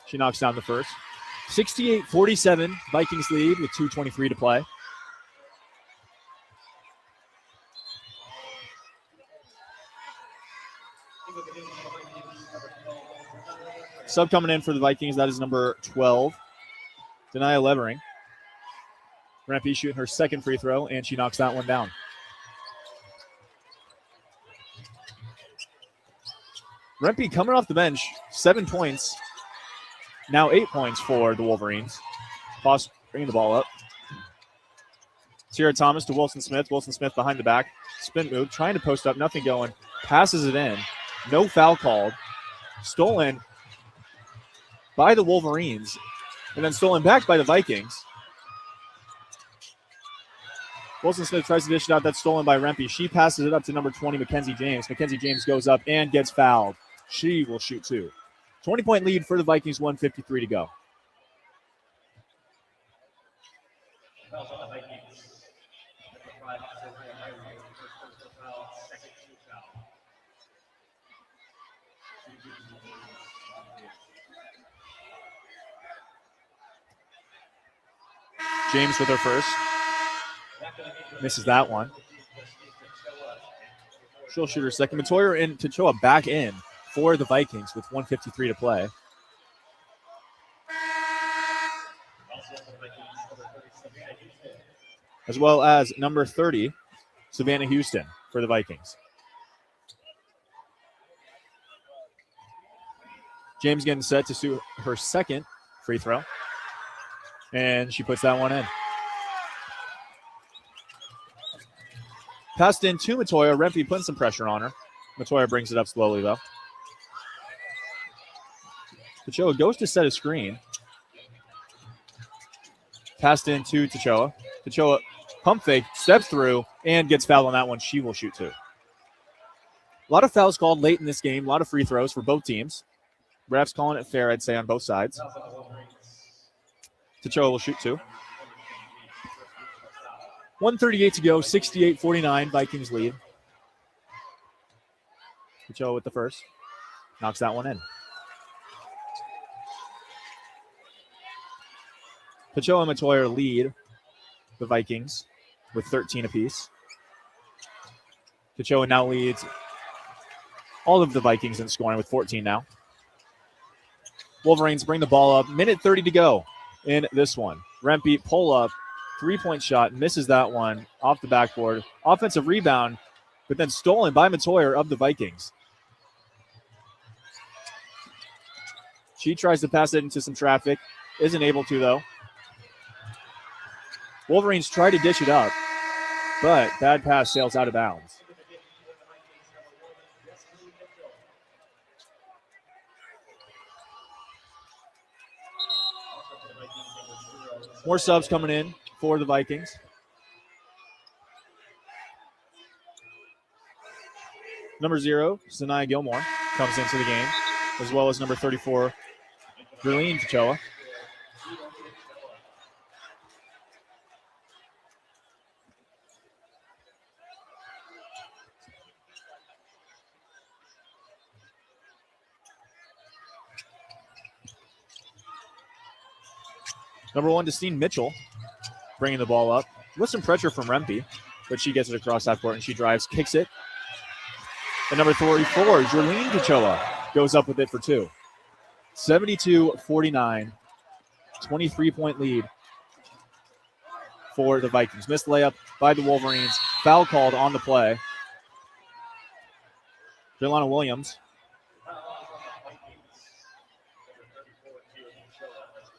She knocks down the first. 68-47, Vikings lead with 2:23 to play. Sub coming in for the Vikings, that is number 12, Denia Levering. Rempe shooting her second free throw, and she knocks that one down. Rempe coming off the bench, 7 points. Now 8 points for the Wolverines. Boss bringing the ball up. Sierra Thomas to Wilson Smith. Wilson Smith behind the back. Spin move, trying to post up, nothing going. Passes it in. No foul called. Stolen by the Wolverines. And then stolen back by the Vikings. Wilson Smith tries to dish it out. That's stolen by Rempe. She passes it up to number 20, Mackenzie James. Mackenzie James goes up and gets fouled. She will shoot 2. 20-point lead for the Vikings, 1:53 to go. James with her first. Misses that one. She'll shoot her second. Matoya and Tachoa back in for the Vikings with 1:53 to play. As well as number 30, Savannah Houston for the Vikings. James getting set to shoot her second free throw. And she puts that one in. Passed in to Matoya. Rempe putting some pressure on her. Matoya brings it up slowly, though. Tachoa goes to set a screen. Passed in to Tachoa. Tachoa pump fake, steps through, and gets fouled on that one. She will shoot 2. A lot of fouls called late in this game. A lot of free throws for both teams. Refs calling it fair, I'd say, on both sides. Tachoa will shoot 2. 1:38 to go, 68-49, Vikings lead. Tachoa with the first. Knocks that one in. Tachoa and Matoya lead the Vikings with 13 apiece. Tachoa now leads all of the Vikings in scoring with 14 now. Wolverines bring the ball up. Minute 30 to go in this one. Rempe pull up. 3-point shot. Misses that one off the backboard. Offensive rebound, but then stolen by Matoya of the Vikings. She tries to pass it into some traffic. Isn't able to, though. Wolverines try to dish it up, but bad pass sails out of bounds. More subs coming in for the Vikings. Number 0, Sanaya Gilmore, comes into the game, as well as number 34, Verlene Tachoa. Number 1, Destine Mitchell, bringing the ball up with some pressure from Rempe, but she gets it across half court and she drives, kicks it. And number 34, Jorlene Kachoa, goes up with it for 2. 72-49, 23-point lead for the Vikings. Missed layup by the Wolverines. Foul called on the play. Jelana Williams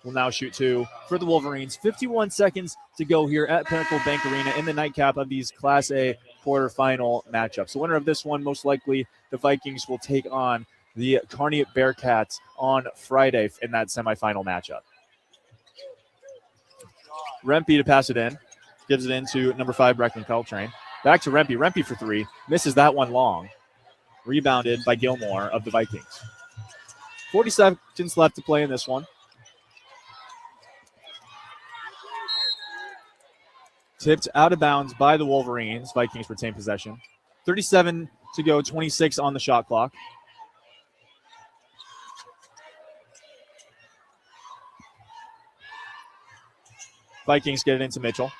will now shoot 2 for the Wolverines. 51 seconds to go here at Pinnacle Bank Arena in the nightcap of these Class A quarterfinal matchups. The winner of this one, most likely, the Vikings will take on the Kearney Bearcats on Friday in that semifinal matchup. Rempe to pass it in. Gives it into number 5, Breckman Caltrain. Back to Rempe. Rempe for 3. Misses that one long. Rebounded by Gilmore of the Vikings. 40 seconds left to play in this one. Tipped out of bounds by the Wolverines. Vikings retain possession. 37 to go, 26 on the shot clock. Vikings get it into Mitchell.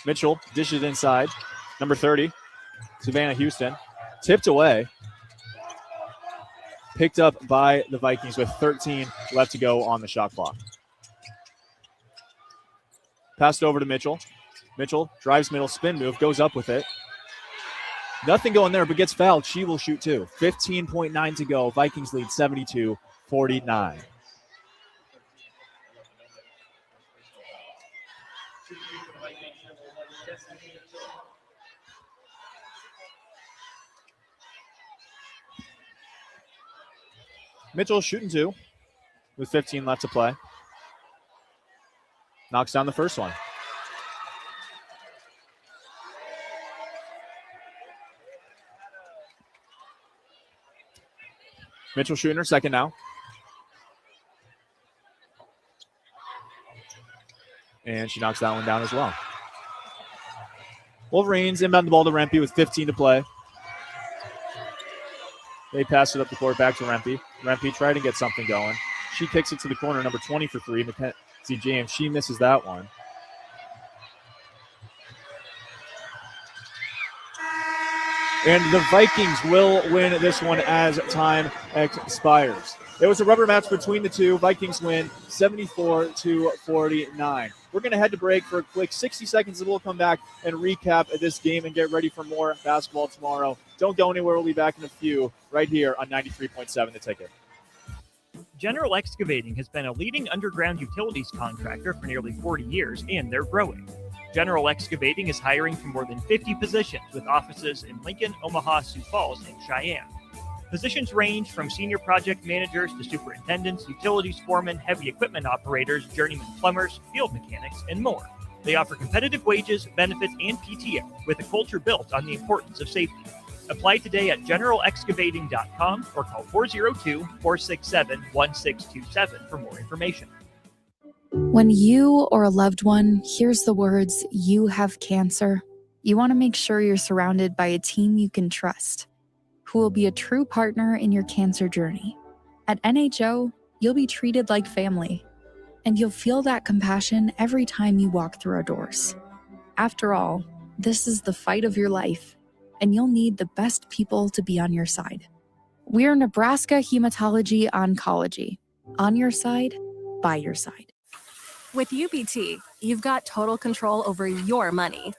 Mitchell dishes inside. Number 30, Savannah Houston. Tipped away. Picked up by the Vikings with 13 left to go on the shot clock. Passed over to Mitchell. Mitchell drives middle, spin move, goes up with it. Nothing going there, but gets fouled. She will shoot 2. 15.9 to go. Vikings lead 72-49. Mitchell shooting 2 with 15 left to play. Knocks down the first one. Mitchell shooting her second now. And she knocks that one down as well. Wolverines inbound the ball to Rempe with 15 to play. They pass it up the court back to Rempe. Rempe trying to get something going. She kicks it to the corner, number 20 for 3, Mackenzie James. She misses that one. And the Vikings will win this one as time expires. It was a rubber match between the two. Vikings win 74-49. We're going to head to break for a quick 60 seconds, and we'll come back and recap this game and get ready for more basketball tomorrow. Don't go anywhere. We'll be back in a few right here on 93.7 The Ticket. General Excavating has been a leading underground utilities contractor for nearly 40 years, and they're growing. General Excavating is hiring for more than 50 positions with offices in Lincoln, Omaha, Sioux Falls, and Cheyenne. Positions range from senior project managers to superintendents, utilities foremen, heavy equipment operators, journeyman plumbers, field mechanics, and more. They offer competitive wages, benefits, and PTO with a culture built on the importance of safety. Apply today at generalexcavating.com or call 402-467-1627 for more information. When you or a loved one hears the words, "You have cancer," you want to make sure you're surrounded by a team you can trust, who will be a true partner in your cancer journey. At NHO, you'll be treated like family, and you'll feel that compassion every time you walk through our doors. After all, this is the fight of your life, and you'll need the best people to be on your side. We're Nebraska Hematology Oncology. On your side, by your side. With UBT, you've got total control over your money.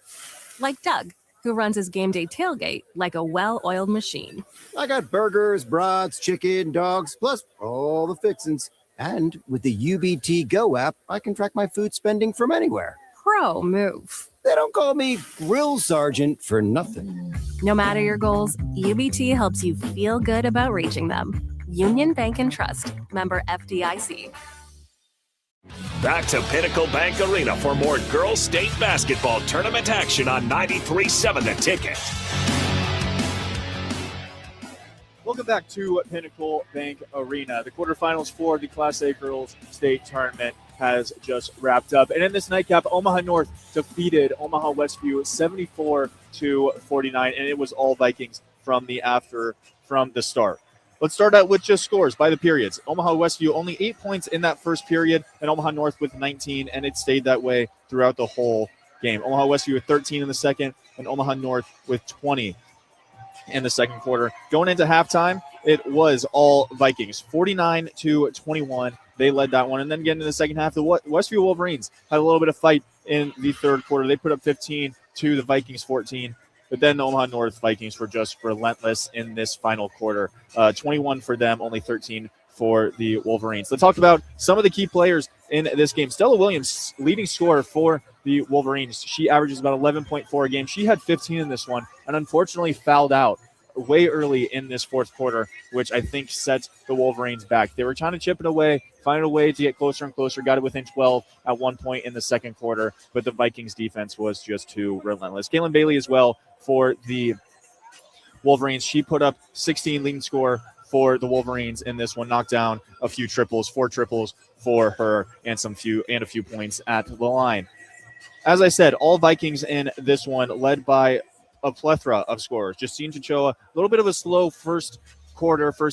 Like Doug, who runs his game day tailgate like a well-oiled machine. I got burgers, brats, chicken, dogs, plus all the fixins. And with the UBT Go app, I can track my food spending from anywhere. Pro move. They don't call me Grill Sergeant for nothing. No matter your goals, UBT helps you feel good about reaching them. Union Bank and Trust. Member FDIC. Back to Pinnacle Bank Arena for more girls state basketball tournament action on 93.7 The Ticket. Welcome back to Pinnacle Bank Arena. The quarterfinals for the Class A girls state tournament has just wrapped up. And in this nightcap, Omaha North defeated Omaha Westview 74-49, and it was all Vikings from the start. Let's start out with just scores by the periods. Omaha Westview only 8 points in that first period, and Omaha North with 19, and it stayed that way throughout the whole game. Omaha Westview with 13 in the second, and Omaha North with 20 in the second quarter. Going into halftime, it was all Vikings, 49-21. They led that one. And then getting into the second half, the Westview Wolverines had a little bit of fight in the third quarter. They put up 15 to the Vikings 14. But then the Omaha North Vikings were just relentless in this final quarter. 21 for them, only 13 for the Wolverines. Let's talk about some of the key players in this game. Stella Williams, leading scorer for the Wolverines. She averages about 11.4 a game. She had 15 in this one and unfortunately fouled out way early in this fourth quarter, which I think set the Wolverines back. They were trying to chip it away, find a way to get closer and closer, got it within 12 at one point in the second quarter, but the Vikings defense was just too relentless. Kaylin Bailey as well for the Wolverines. She put up 16 leading score for the Wolverines in this one, knocked down a few triples, 4 triples for her, and a few points at the line. As I said, all Vikings in this one, led by a plethora of scorers. Justine Chichoa, a little bit of a slow first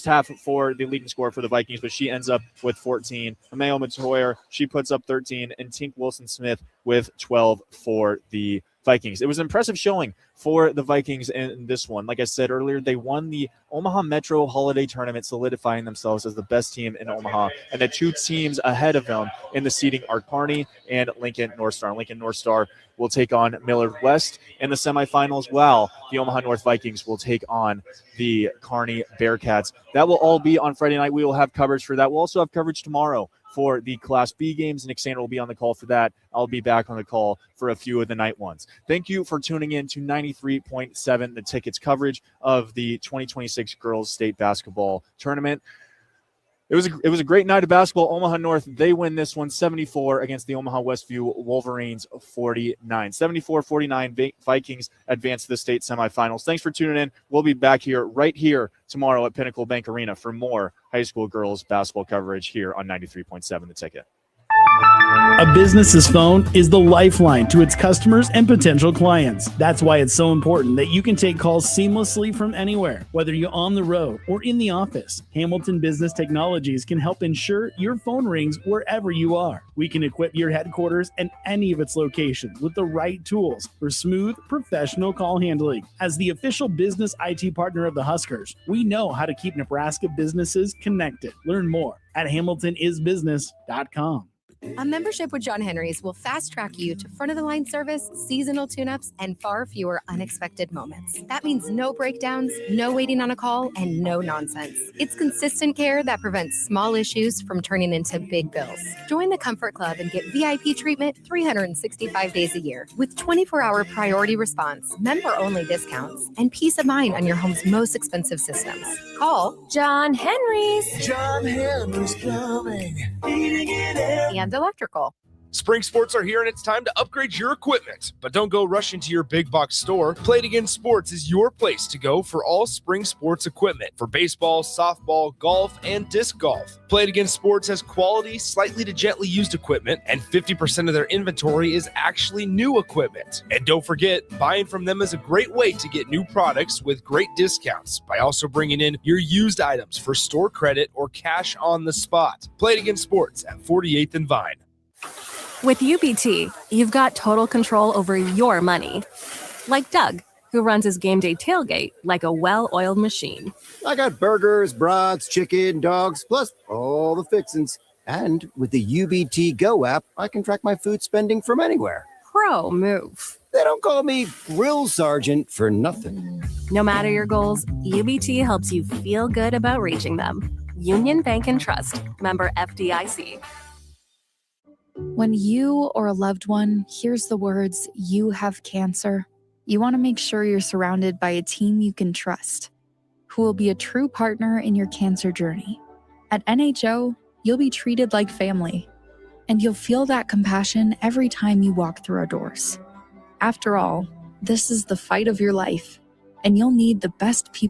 half for the leading scorer for the Vikings, but she ends up with 14. Ameo Matoyer, she puts up 13, and Tink Wilson-Smith with 12 for the Vikings. It was an impressive showing for the Vikings in this one. Like I said earlier, they won the Omaha Metro Holiday Tournament, solidifying themselves as the best team in Omaha. And the two teams ahead of them in the seeding are Kearney and Lincoln North Star. Lincoln North Star will take on Millard West in the semifinals, while the Omaha North Vikings will take on the Kearney Bearcats. That will all be on Friday night. We will have coverage for that. We'll also have coverage tomorrow for the Class B games. Nick Sander will be on the call for that. I'll be back on the call for a few of the night ones. Thank you for tuning in to 93.7, the Tickets coverage of the 2026 Girls State Basketball Tournament. It was a great night of basketball. Omaha North, they win this one 74 against the Omaha Westview Wolverines 49. 74-49, Vikings advance to the state semifinals. Thanks for tuning in. We'll be back right here tomorrow at Pinnacle Bank Arena for more high school girls basketball coverage here on 93.7 The Ticket. A business's phone is the lifeline to its customers and potential clients. That's why it's so important that you can take calls seamlessly from anywhere, whether you're on the road or in the office. Hamilton Business Technologies can help ensure your phone rings wherever you are. We can equip your headquarters and any of its locations with the right tools for smooth, professional call handling. As the official business IT partner of the Huskers, we know how to keep Nebraska businesses connected. Learn more at hamiltonisbusiness.com. A membership with John Henry's will fast-track you to front-of-the-line service, seasonal tune-ups, and far fewer unexpected moments. That means no breakdowns, no waiting on a call, and no nonsense. It's consistent care that prevents small issues from turning into big bills. Join the Comfort Club and get VIP treatment 365 days a year with 24-hour priority response, member-only discounts, and peace of mind on your home's most expensive systems. Call John Henry's. John Henry's Plumbing, heating and electrical. Spring sports are here and it's time to upgrade your equipment. But don't go rushing to your big box store. Play It Again Sports is your place to go for all spring sports equipment for baseball, softball, golf, and disc golf. Play It Again Sports has quality, slightly to gently used equipment, and 50% of their inventory is actually new equipment. And don't forget, buying from them is a great way to get new products with great discounts by also bringing in your used items for store credit or cash on the spot. Play It Again Sports at 48th and Vine. With UBT, you've got total control over your money. Like Doug, who runs his game day tailgate like a well-oiled machine. I got burgers, brats, chicken, dogs, plus all the fixins. And with the UBT Go app, I can track my food spending from anywhere. Pro move. They don't call me Grill Sergeant for nothing. No matter your goals, UBT helps you feel good about reaching them. Union Bank and Trust. Member FDIC. When you or a loved one hears the words, "You have cancer," you want to make sure you're surrounded by a team you can trust, who will be a true partner in your cancer journey. At NHO, you'll be treated like family, and you'll feel that compassion every time you walk through our doors. After all, this is the fight of your life, and you'll need the best people